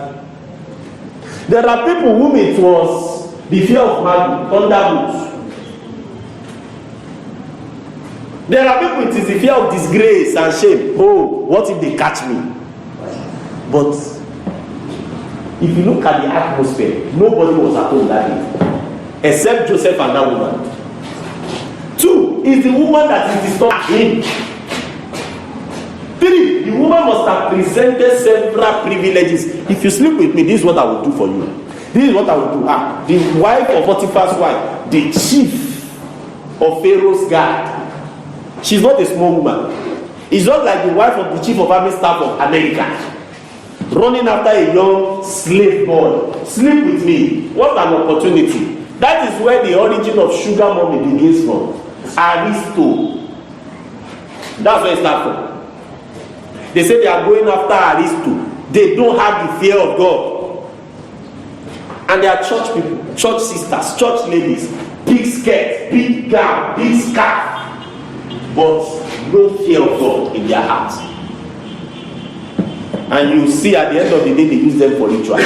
There are people whom it was the fear of man, thunderbolts. There are people it is the fear of disgrace and shame. Oh, what if they catch me? But if you look at the atmosphere, nobody was at home that day except Joseph and that woman. 2 is the woman that is disturbing him. 3, the woman must have presented several privileges. If you sleep with me, this is what I will do for you. This is what I will do. The wife of Potiphar's wife, the chief of Pharaoh's guard. She's not a small woman. It's not like the wife of the chief of army staff of America, running after a young slave boy. Sleep with me. What an opportunity. That is where the origin of sugar mommy begins from. Aristo. That's where it starts from. They say they are going after Aristo. They don't have the fear of God. And they are church people, church sisters, church ladies, big skirt, big gown, big scarf, but no fear of God in their hearts. And you see at the end of the day, they use them for ritual.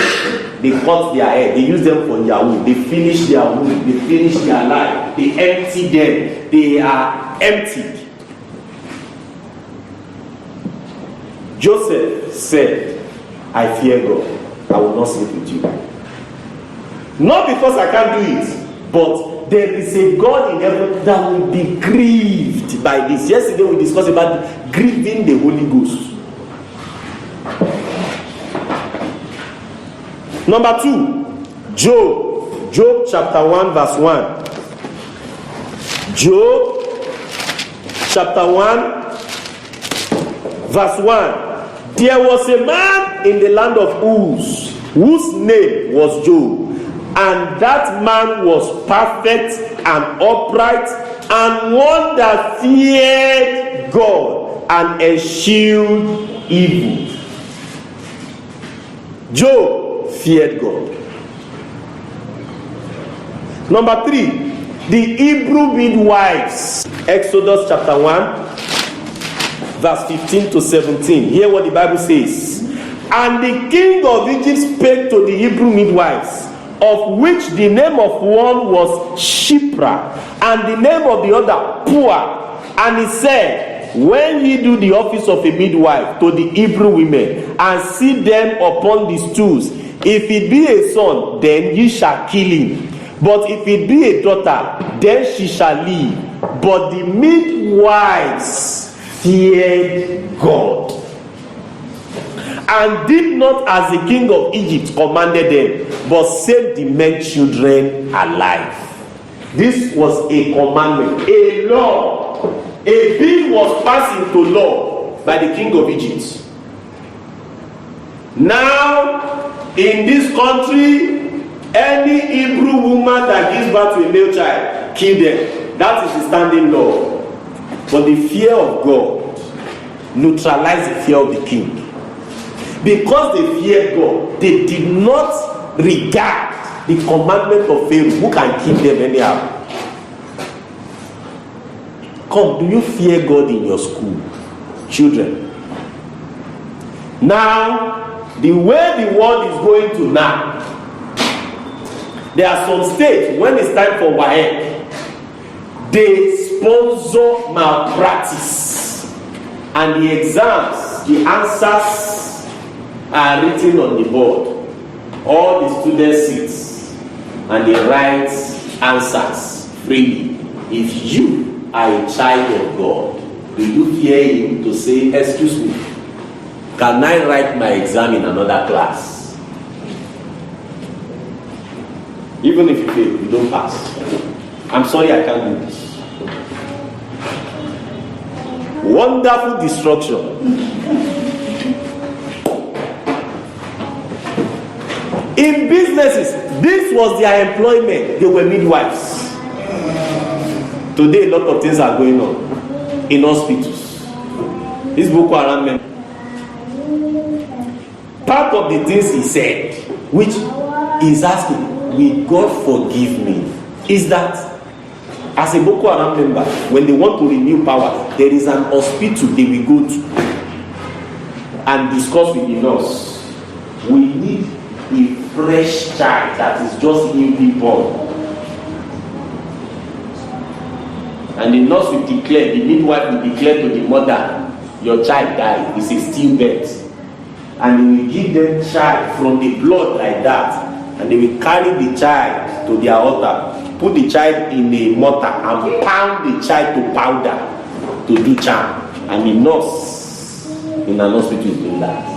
They cut their hair, they use them for Yahoo, they finish their wound, they finish their life, they empty them, they are emptied. Joseph said, I fear God, I will not sleep with you. Not because I can't do it, but there is a God in heaven that will be grieved by this. Yesterday we discussed about grieving the Holy Ghost. Number 2, Job chapter 1 verse 1. Job chapter 1 verse 1. There was a man in the land of Uz whose name was Job. And that man was perfect and upright, and one that feared God and eschewed evil. Job feared God. Number 3, the Hebrew midwives. Exodus chapter 1, verse 15 to 17. Hear what the Bible says. And the king of Egypt spake to the Hebrew midwives, of which the name of one was Shipra, and the name of the other Pua. And he said, when ye do the office of a midwife to the Hebrew women, and see them upon the stools, if it be a son, then ye shall kill him. But if it be a daughter, then she shall live. But the midwives feared God, and did not as the king of Egypt commanded them, but saved the men children alive. This was a commandment, a law. A bill was passed into law by the king of Egypt. Now, in this country, any Hebrew woman that gives birth to a male child, kill them. That is the standing law. But the fear of God neutralized the fear of the king. Because they feared God, they did not regard the commandment of Pharaoh, who can kill them anyhow. Come, do you fear God in your school? Children. Now, the way the world is going to now, there are some states, when it's time for WAEC, they sponsor malpractice. And the exams, the answers are written on the board. All the students sit and they write answers freely. If you are a child of God, do you fear him to say, excuse me, can I write my exam in another class? Even if you fail, you don't pass. I'm sorry, I can't do this. Wonderful destruction. In businesses, this was their employment. They were midwives. Today, a lot of things are going on in hospitals. This Boko Haram men. Part of the things he said, which is asking, will God forgive me? Is that as a Boko Haram member, when they want to renew power, there is an hospital they will go to and discuss with the nurse. We need a fresh child that is just newly born. And the nurse will declare, the midwife will declare to the mother, your child died, it's a stillbirth. And they will give them child from the blood like that, and they will carry the child to their altar, put the child in a mortar and pound the child to powder to do charm. And the nurse in an hospital is doing that.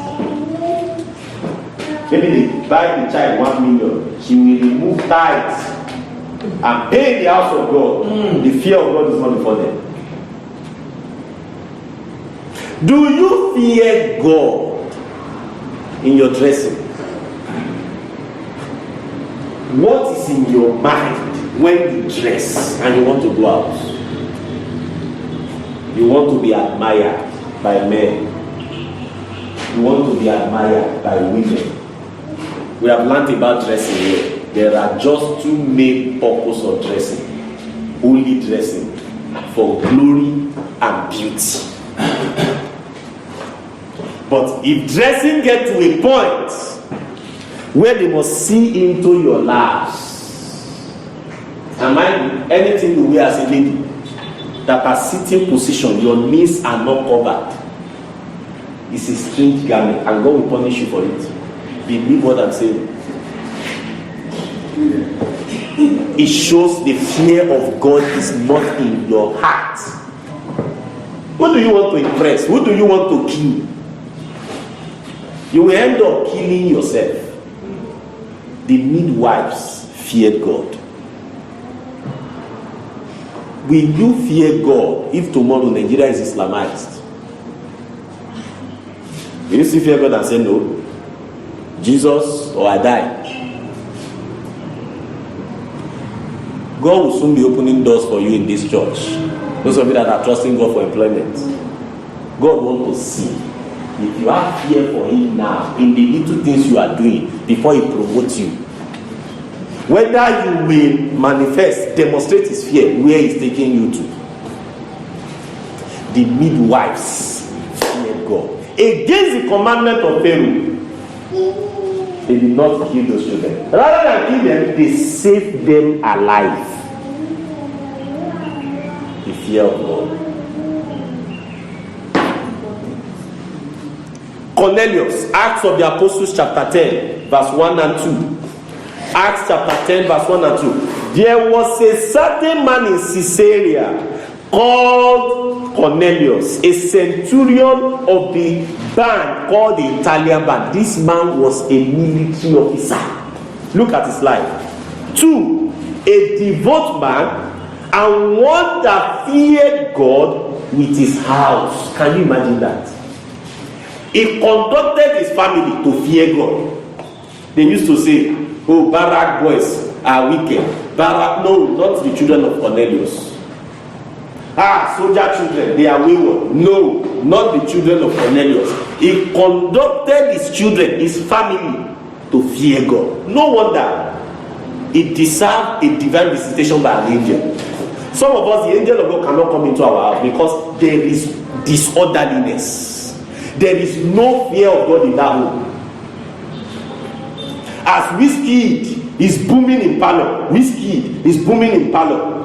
Maybe they buy the child 1 million, she will remove tithes and pay the house of God. The fear of God is not before them. Do you fear God in your dressing? What is in your mind when you dress and you want to go out? You want to be admired by men. You want to be admired by women. We have learned about dressing here. There are just two main purposes of dressing. Only dressing for glory and beauty. But if dressing gets to a point where they must see into your lives, and mind anything you wear as a lady that are sitting position, your knees are not covered, it's a strange garment, and God will punish you for it. Believe what I'm saying. It shows the fear of God is not in your heart. Who do you want to impress? Who do you want to kill? You will end up killing yourself. The midwives feared God. Will you fear God if tomorrow Nigeria is Islamized? Will you still fear God and say no? Jesus or I die? God will soon be opening doors for you in this church. Those of you that are trusting God for employment, God wants to see if you have fear for Him now in the little things you are doing before He promotes you. Whether you will manifest, demonstrate His fear where He's taking you to. The midwives fear God. Against the commandment of Pharaoh, they did not kill those children. Rather than kill them, they saved them alive. The fear of God. Cornelius, Acts of the Apostles chapter 10, verse 1 and 2. Acts chapter 10, verse 1 and 2. There was a certain man in Caesarea called Cornelius, a centurion of the band called the Italian band. This man was a military officer. Look at his life. 2, a devout man and one that feared God with his house. Can you imagine that? He conducted his family to fear God. They used to say, oh, Barak boys are wicked. Barak, no, not the children of Cornelius. Soldier children, they are wayward. No, not the children of Cornelius. He conducted his children, his family, to fear God. No wonder it deserved a divine visitation by an angel. Some of us, the angel of God cannot come into our house because there is disorderliness. There is no fear of God in that home. As Wizkid is booming in parlor, Wizkid is booming in parlor.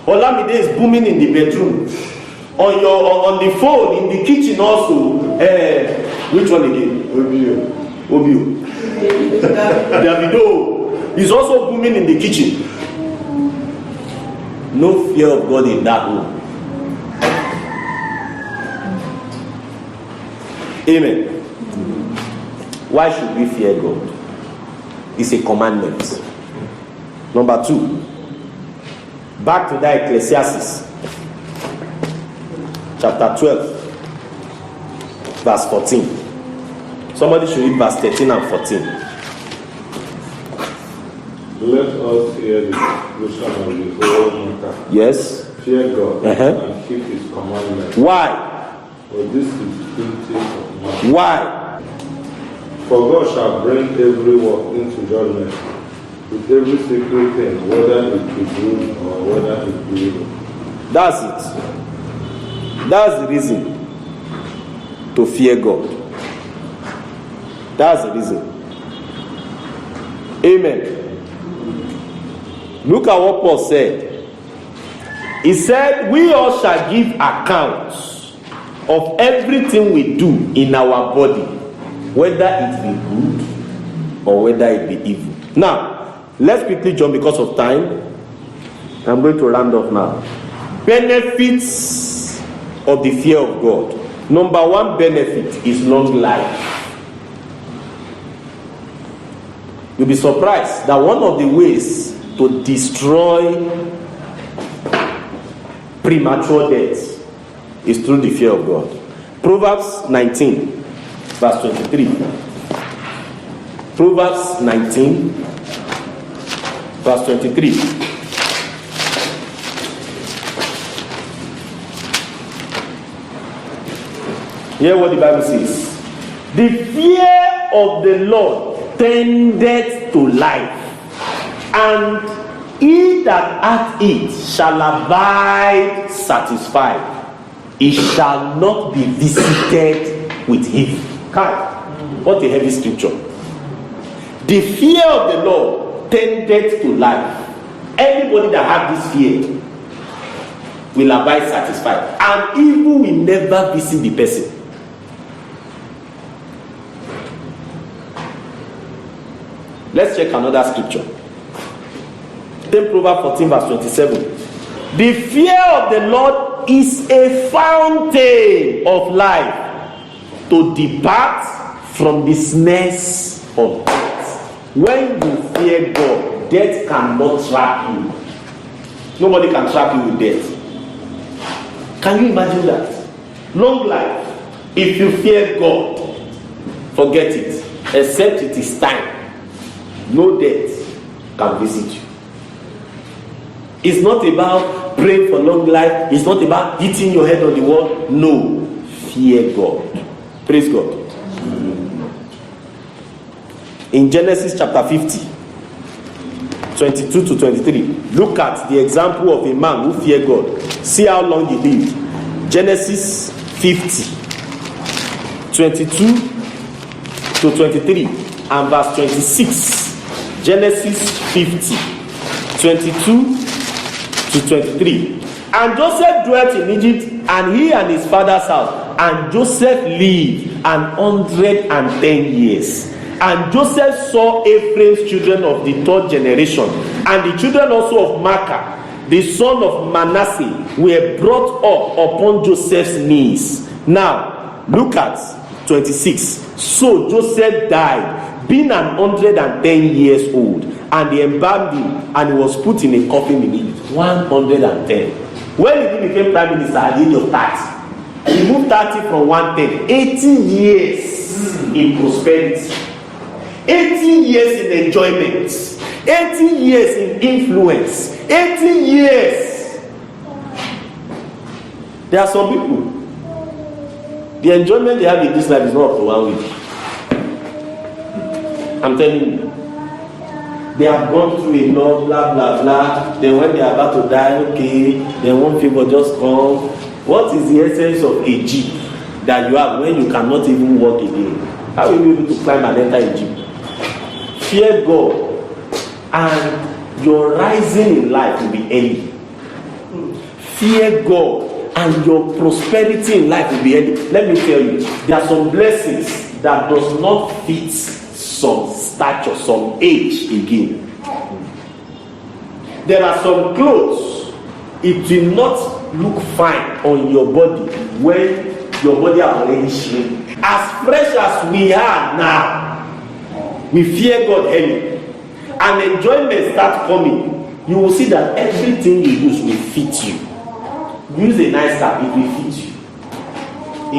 Olamide is booming in the bedroom. On the phone, in the kitchen also. Which one again? Obio. Davido is also booming in the kitchen. No fear of God in that home. Amen. Why should we fear God? It's a commandment. Number 2. Back to that Ecclesiastes chapter 12 verse 14. Somebody should read verse 13 and 14. Let us hear the conclusion of the whole matter. Yes. Fear God and keep His commandments. Why? For this is duty of man. Why? For God shall bring every work into judgment with every secret thing, whether it be good or whether it be evil. That's it. That's the reason to fear God. That's the reason. Amen. Look at what Paul said. He said, we all shall give accounts of everything we do in our body, whether it be good or whether it be evil. Now, let's quickly jump because of time. I'm going to round off now. Benefits of the fear of God. Number 1 benefit is long life. You'll be surprised that one of the ways to destroy premature death is through the fear of God. Proverbs 19, verse 23. Proverbs 19, verse 23. Hear what the Bible says. The fear of the Lord tendeth to life, and he that hath it shall abide satisfied. He shall not be visited with evil. What a heavy scripture. The fear of the Lord tendeth to life. Anybody that has this fear will abide satisfied, and evil will never visit the person. Let's check another scripture. Then Proverbs 14 verse 27. The fear of the Lord is a fountain of life, to depart from the snares of death. When you fear God, death cannot trap you. Nobody can trap you with death. Can you imagine that? Long life. If you fear God, forget it. Except it is time. No death can visit you. It's not about praying for long life. It's not about hitting your head on the wall. No. Fear God. Praise God. In Genesis chapter 50, 22 to 23, look at the example of a man who feared God. See how long he lived. Genesis 50, 22 to 23, and verse 26. Genesis 50, 22 to 23. And Joseph dwelt in Egypt, and he and his father's house. And Joseph lived 110 years. And Joseph saw Ephraim's children of the third generation, and the children also of Machir, the son of Manasseh, were brought up upon Joseph's knees. Now, look at 26. So Joseph died, being 110 years old, and they embalmed him, and he was put in a coffin in Egypt. 110. When he became prime minister at the age of 30, he moved 30 from 110. 80 years in prosperity, 80 years in enjoyment, 80 years in influence, 80 years. There are some people, the enjoyment they have in this life is not up to 1 week. I'm telling you. They have gone through a lot, blah, blah, blah. Then when they are about to die, okay, then one favor just come. What is the essence of a jeep that you have when you cannot even walk again? How will you be able to climb and enter a jeep? Fear God, and your rising in life will be early. Fear God, and your prosperity in life will be early. Let me tell you, there are some blessings that does not fit some stature, some age again. There are some clothes, it will not look fine on your body when your body has already shrink. As fresh as we are now, we fear God early, and enjoyment start coming. You will see that everything you use will fit you. Use a nice car, it will fit you.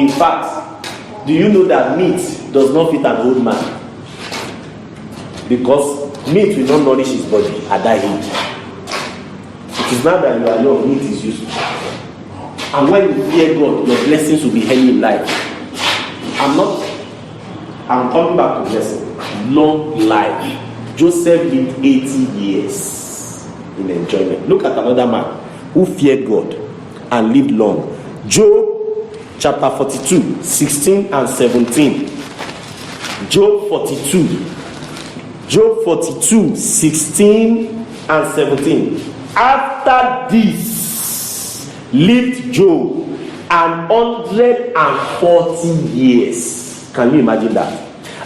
In fact, do you know that meat does not fit an old man? Because meat will not nourish his body at that age. It is not that you are young, meat is useful. And when you fear God, your blessings will be early in life. I'm coming back to blessing. Long life. Joseph lived 80 years in enjoyment. Look at another man who feared God and lived long. Job chapter 42, 16 and 17. Job 42, 16 and 17. After this lived Job 140 years. Can you imagine that?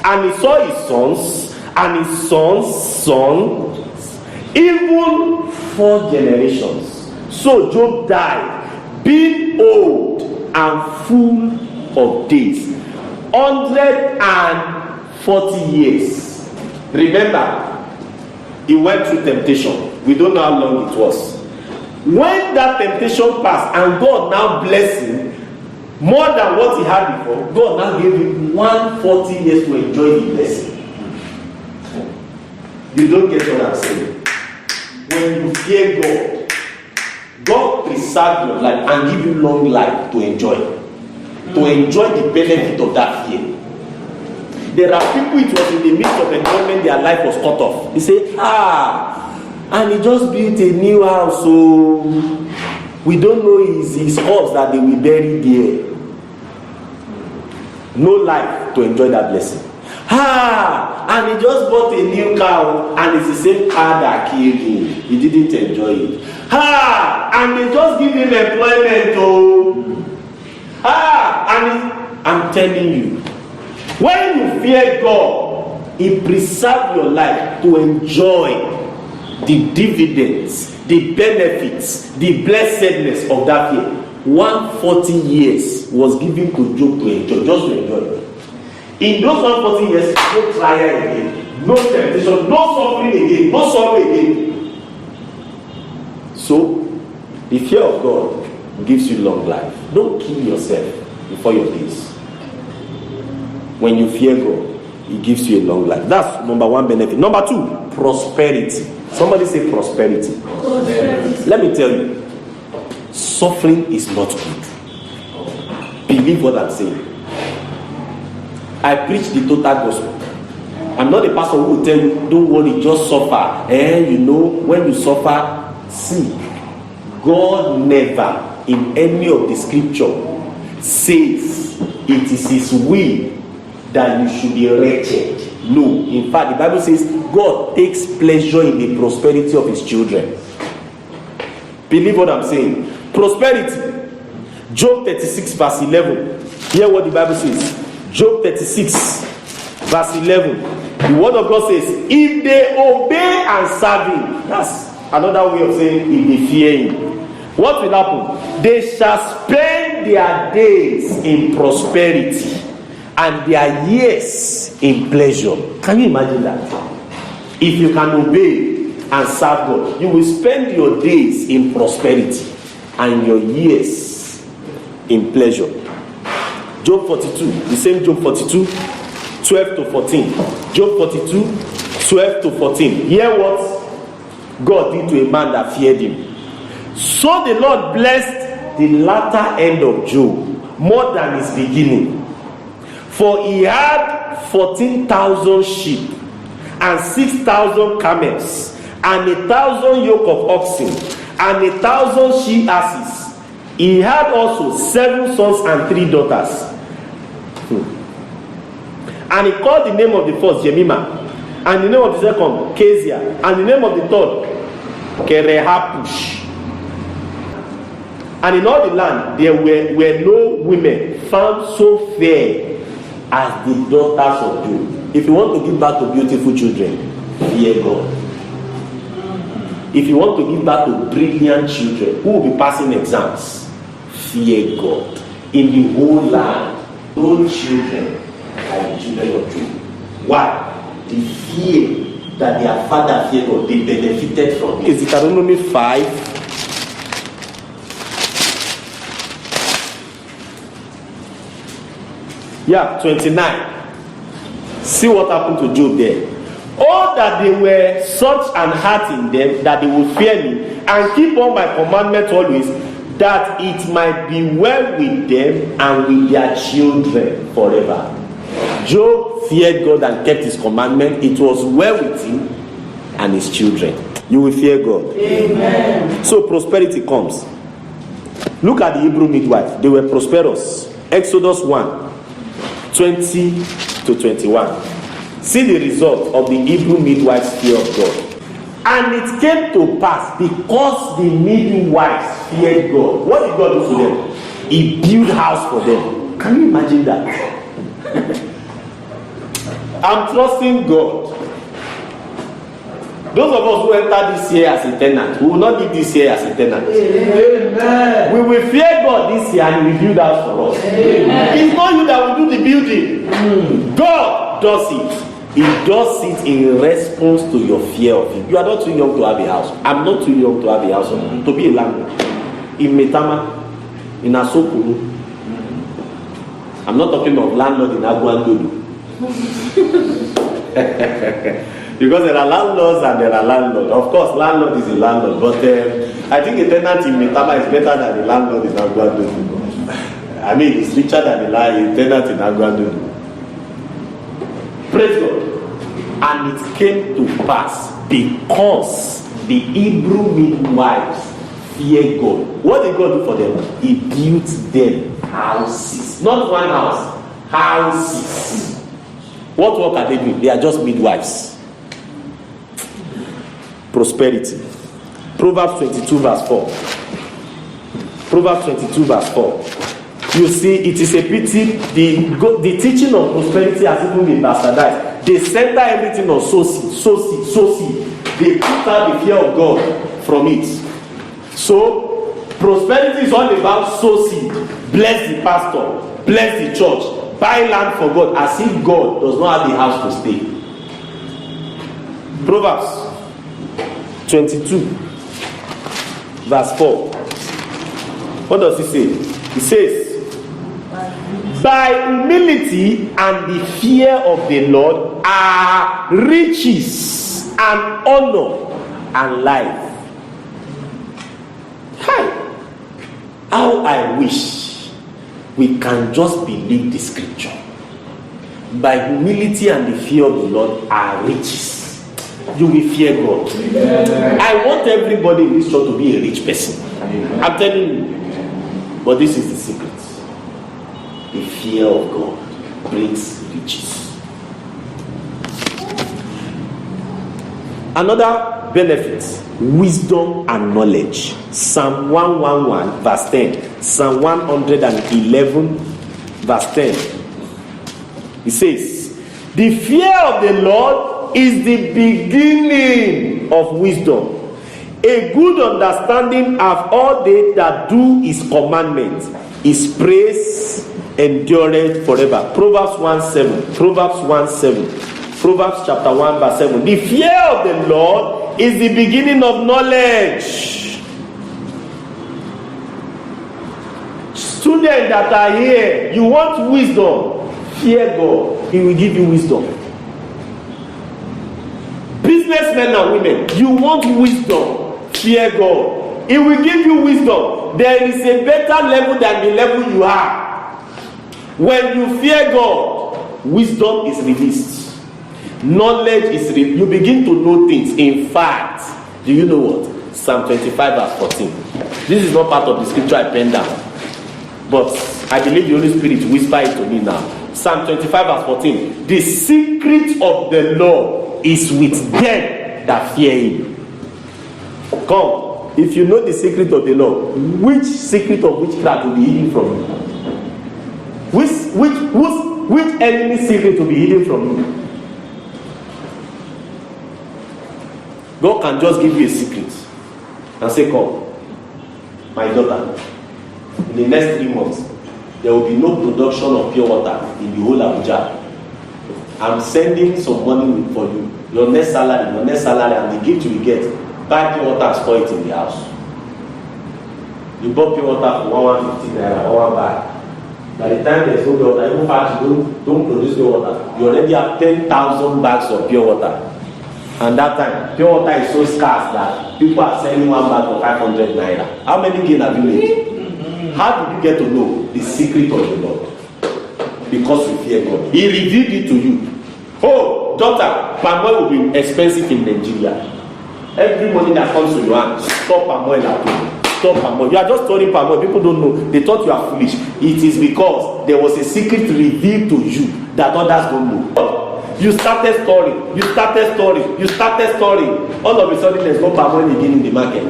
And he saw his sons and his sons' sons, even 4 generations. So Job died, being old and full of days. 140 years. Remember, he went through temptation. We don't know how long it was. When that temptation passed and God now blessed him more than what he had before, God now gave him 140 years to enjoy the blessing. You don't get what I'm saying. When you fear God, God preserve your life and give you long life to enjoy. to enjoy the benefit of that fear. There are people, it was in the midst of enjoyment, their life was cut off. They say, and he just built a new house, so we don't know his horse that they will bury there. No life to enjoy that blessing. And he just bought a new car, and it's the same car that killed him. He didn't enjoy it. And they just give him employment. I'm telling you, when you fear God, He preserves your life to enjoy the dividends, the benefits, the blessedness of that fear. 140 years was given to Job to enjoy, just to enjoy it. In those 140 years, no trial again, no temptation, no suffering again, no sorrow again. So, the fear of God gives you long life. Don't kill yourself before your days. When you fear God, He gives you a long life. That's number one benefit. Number two, prosperity. Somebody say prosperity. Let me tell you, suffering is not good. Believe what I'm saying. I preach the total gospel. I'm not a pastor who will tell you, don't worry, just suffer. When you suffer, see, God never in any of the scripture says it is His will that you should be wretched. No. In fact, the Bible says God takes pleasure in the prosperity of His children. Believe what I'm saying. Prosperity. Job 36 verse 11. Hear what the Bible says. Job 36 verse 11. The word of God says, if they obey and serve Him, that's another way of saying if they fear Him, what will happen? They shall spend their days in prosperity and their years in pleasure. Can you imagine that? If you can obey and serve God, you will spend your days in prosperity and your years in pleasure. Job 42, the same Job 42, 12 to 14. Job 42, 12 to 14. Hear what God did to a man that feared Him. So the Lord blessed the latter end of Job more than his beginning. For he had 14,000 sheep and 6,000 camels and 1,000 yoke of oxen and 1,000 she asses. He had also 7 sons and 3 daughters. And he called the name of the first Jemima, and the name of the second Kezia, and the name of the third Kerehapush. And in all the land there were no women found so fair as the daughters of Job. If you want to give back to beautiful children, fear God. If you want to give back to brilliant children who will be passing exams, fear God. In the whole land, no children are the children of Job. Why? The fear that their father feared God, they benefited from it. Is Deuteronomy 5? Yeah, 29. See what happened to Job there. Oh, that they were such an heart in them that they would fear me and keep all my commandments always, that it might be well with them and with their children forever. Job feared God and kept His commandment. It was well with him and his children. You will fear God. Amen. So prosperity comes. Look at the Hebrew midwife. They were prosperous. Exodus 1:20 to 21. See the result of the Hebrew midwife's fear of God. And it came to pass, because the midwives feared God. What did God do for them? He built house for them. Can you imagine that? I'm trusting God. Those of us who enter this year as a tenant, we will not leave this year as a tenant. Amen. We will fear God this year and He will build house for us. Amen. It's not you that will do the building. God does it. He does it in response to your fear of Him. You are not too young to have a house. I'm not too young to have a house. To be a landlord. In Metama, in Asokuru. I'm not talking of landlord in Aguandodo. Because there are landlords and there are landlords. Of course, landlord is a landlord. But I think a tenant in Metama is better than a landlord in Aguandodo. I I mean, it's richer than a tenant in Agwadodo. Praise God. And it came to pass because the Hebrew midwives fear God. What did God do for them? He built them houses. Not one house, houses. What work are they doing? They are just midwives. Prosperity. Proverbs 22 verse 4. Proverbs 22 verse 4. You see, it is a pity the teaching of prosperity has even been bastardized. They center everything on sow seed. They put out the fear of God from it. So, prosperity is all about sow seed. Bless the pastor, bless the church, buy land for God, as if God does not have the house to stay. Proverbs 22 verse 4. What does it say? It says, by humility and the fear of the Lord are riches and honor and life. Hi! How I wish we can just believe the scripture. By humility and the fear of the Lord are riches. You will fear God. I want everybody in this church to be a rich person. I'm telling you. But this is the secret. The fear of God brings riches. Another benefit, wisdom and knowledge. Psalm 111 verse 10. Psalm 111 verse 10. It says, the fear of the Lord is the beginning of wisdom. A good understanding of all they that do his commandments. His praise endureth forever. Proverbs 1:7. Proverbs 1:7. Proverbs chapter 1 verse 7. The fear of the Lord is the beginning of knowledge. Students that are here, you want wisdom, fear God. He will give you wisdom. Businessmen and women, you want wisdom, fear God. He will give you wisdom. There is a better level than the level you are. When you fear God, wisdom is released. Knowledge is you begin to know things. In fact, do you know what? Psalm 25 verse 14. This is not part of the scripture I penned down, but I believe the Holy Spirit whispered it to me now. Psalm 25 verse 14. The secret of the Lord is with them that fear him. Come, if you know the secret of the Lord, which secret of witchcraft will be hidden from you? Which enemy secret will be hidden from you? God can just give you a secret and say, come, my daughter, in the next 3 months, there will be no production of pure water in the whole Abuja. I'm sending some money for you. Your next salary, and the gift you will get, buy pure water and store it in the house. You bought pure water for 150 naira, or buy. By the time there's no pure water, even fast don't produce pure water. You already have 10,000 bags of pure water. And that time, pure water is so scarce that people are selling 1 bag for 500 naira. How many gain have you made? How did you get to know the secret of the Lord? Because you fear God. He revealed it to you. Oh, daughter, palm oil will be expensive in Nigeria. Every money that comes to your hand, stop palm oil at home. Stop palm oil. You are just storing palm oil. People don't know. They thought you are foolish. It is because there was a secret revealed to you that others don't know. You started storing. All of a sudden, there's no palm oil again in the market.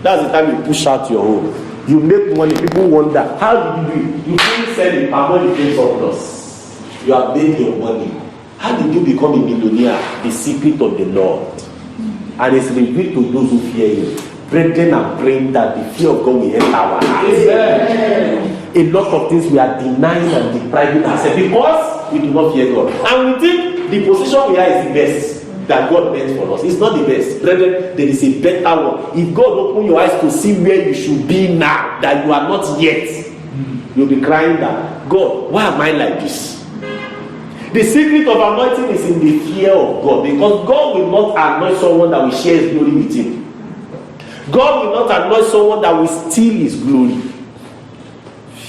That's the time you push out your own. You make money. People wonder, how did you do it? You couldn't sell it. Palm oil became surplus. You have made your money. How did you become a millionaire? The secret of the Lord. And it's revealed to those who fear him. Brethren, I'm praying that the fear of God will enter our hearts. A lot of things we are denying and depriving ourselves because we do not fear God. And we think the position we are is the best that God meant for us. It's not the best. Brethren, there is a better one. If God open your eyes to see where you should be now, that you are not yet, you'll be crying that, God, why am I like this? The secret of anointing is in the fear of God, because God will not anoint someone that will share his glory with him. God will not anoint someone that will steal his glory.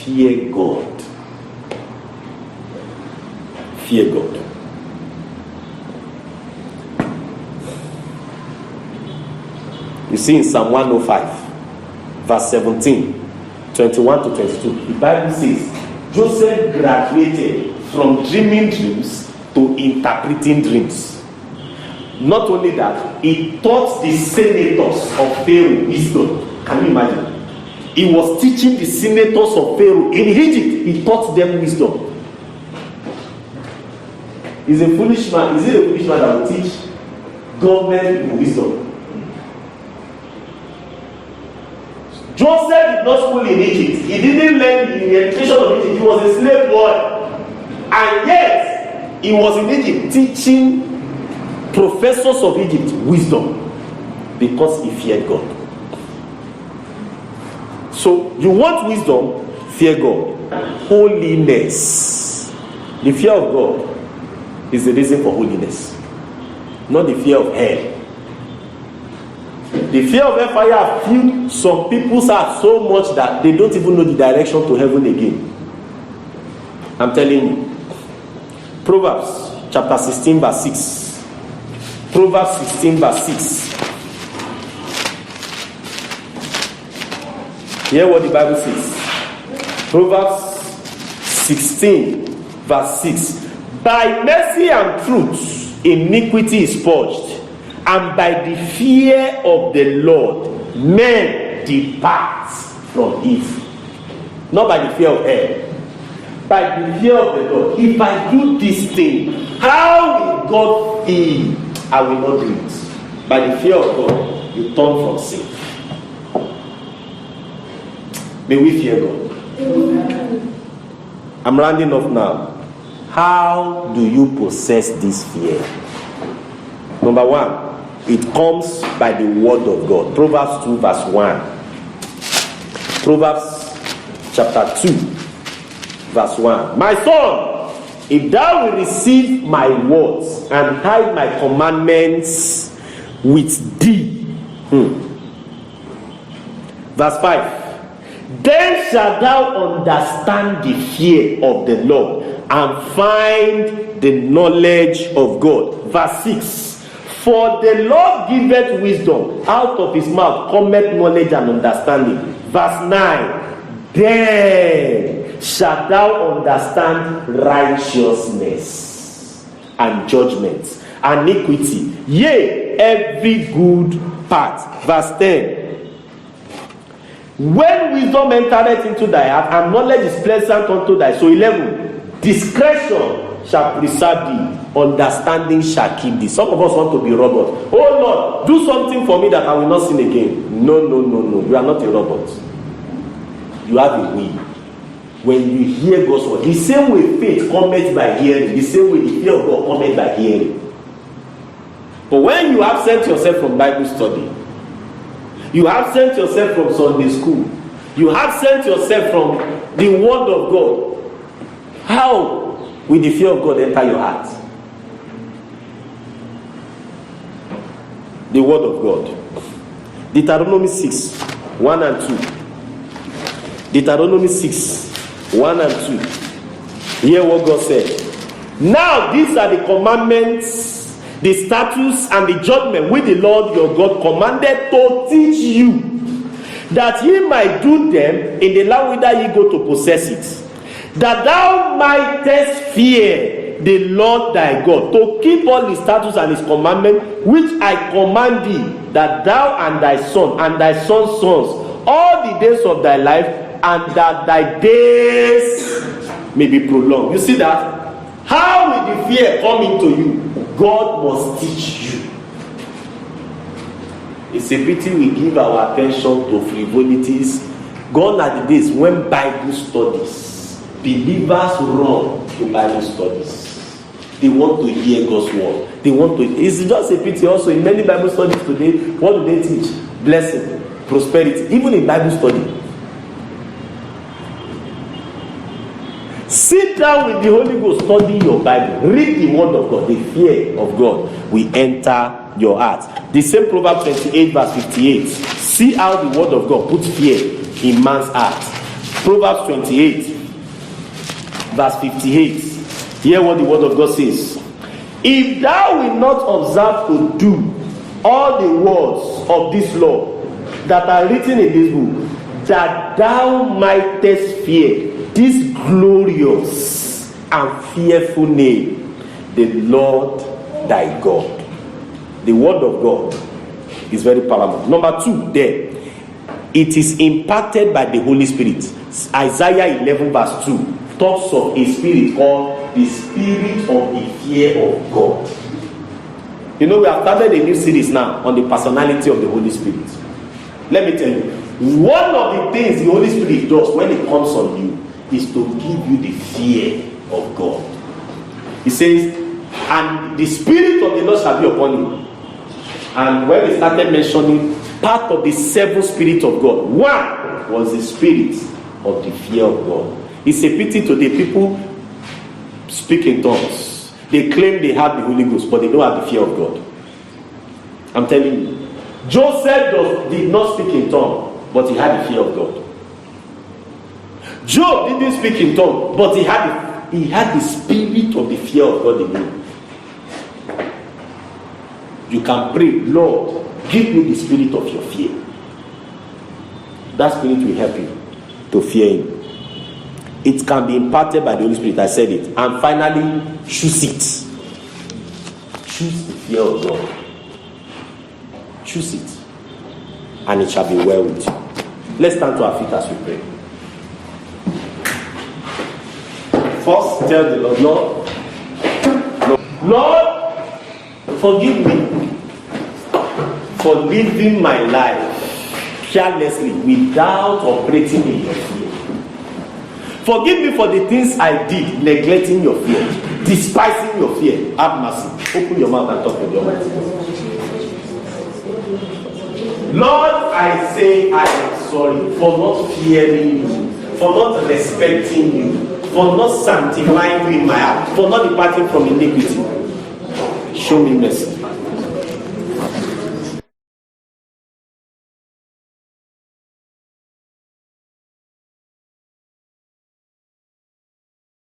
fear God. Fear God. You see in Psalm 105, verse 17, 21 to 22, the Bible says, Joseph graduated from dreaming dreams to interpreting dreams. Not only that, he taught the senators of Pharaoh wisdom. Can you imagine? He was teaching the senators of Pharaoh in Egypt. He taught them wisdom. Is it a foolish man that will teach government wisdom? Joseph did not school in Egypt. He didn't learn the education of Egypt. He was a slave boy. And yet, he was in Egypt teaching professors of Egypt wisdom because he feared God. So, you want wisdom? Fear God. Holiness. The fear of God is the reason for holiness, not the fear of hell. The fear of hellfire has filled some people's hearts so much that they don't even know the direction to heaven again. I'm telling you. Proverbs chapter 16 verse 6. Proverbs 16 verse 6. Hear what the Bible says. Proverbs 16 verse 6. By mercy and truth, iniquity is purged, and by the fear of the Lord, men depart from evil. Not by the fear of hell, by the fear of the Lord. If I do this thing, how will God feel? I will not do it. By the fear of God, you turn from sin. May we fear God. I'm rounding off now. How do you possess this fear? Number one, it comes by the word of God. Proverbs 2 verse 1. Proverbs chapter 2 verse 1. My son, if thou will receive my words and hide my commandments with thee. Verse 5. Then shalt thou understand the fear of the Lord and find the knowledge of God. Verse 6. For the Lord giveth wisdom, out of his mouth cometh knowledge and understanding. Verse 9. Then shalt thou understand righteousness and judgment and iniquity, yea, every good part. Verse 10. When wisdom entereth into thy heart, and knowledge is pleasant unto thy soul. 11. Discretion shall preserve thee, understanding shall keep thee. Some of us want to be robots. Oh Lord, do something for me that I will not sin again. No. You are not a robot. You have a will. When you hear God's word, the same way faith cometh by hearing, the same way the fear of God cometh by hearing. But when you absent yourself from Bible study, you absent yourself from Sunday school, you absent yourself from the word of God, how will the fear of God enter your heart? The word of God. Deuteronomy 6, 1 and 2. Deuteronomy 6, 1 and 2. Hear what God said. Now these are the commandments, the statutes, and the judgment which the Lord your God commanded to teach you, that ye might do them in the land whither ye go to possess it, that thou mightest fear the Lord thy God, to keep all his statutes and his commandments which I command thee, that thou and thy son and thy son's sons all the days of thy life, and that thy days may be prolonged. You see that? How will the fear come into you? God must teach you. It's a pity we give our attention to frivolities. Gone are the days when Bible studies, believers run to Bible studies. They want to hear God's word. It's just a pity also in many Bible studies today. What do they teach? Blessing, prosperity, even in Bible study. Sit down with the Holy Ghost, study your Bible, read the word of God. The fear of God will enter your heart. The same Proverbs 28 verse 58. See how the word of God puts fear in man's heart. Proverbs 28, verse 58. Hear what the word of God says. If thou wilt not observe to do all the words of this law that are written in this book, that thou mightest fear this glorious and fearful name, the Lord thy God. The word of God is very paramount. Number 2, there, it is impacted by the Holy Spirit. Isaiah 11 verse 2 talks of a spirit called the spirit of the fear of God. You know, we have started a new series now on the personality of the Holy Spirit. Let me tell you, one of the things the Holy Spirit does when it comes on you is to give you the fear of God. He says, and the spirit of the Lord shall be upon you. And when we started mentioning part of the 7 spirits of God, one was the spirit of the fear of God. It's a pity today people speak in tongues. They claim they have the Holy Ghost, but they don't have the fear of God. I'm telling you, Joseph did not speak in tongues, but he had the fear of God. Job didn't speak in tongues, but he had the spirit of the fear of God in him. You can pray, Lord, give me the spirit of your fear. That spirit will help you to fear him. It can be imparted by the Holy Spirit. I said it. And finally, choose it. Choose the fear of God. Choose it. And it shall be well with you. Let's stand to our feet as we pray. First, tell the Lord, Lord, forgive me for living my life carelessly without operating in your fear. Forgive me for the things I did, neglecting your fear, despising your fear. Have mercy. Open your mouth and talk with your Almighty God. Lord, I say I am sorry for not fearing you, for not respecting you, for not sanctifying you in my heart, for not departing from iniquity. Show me mercy.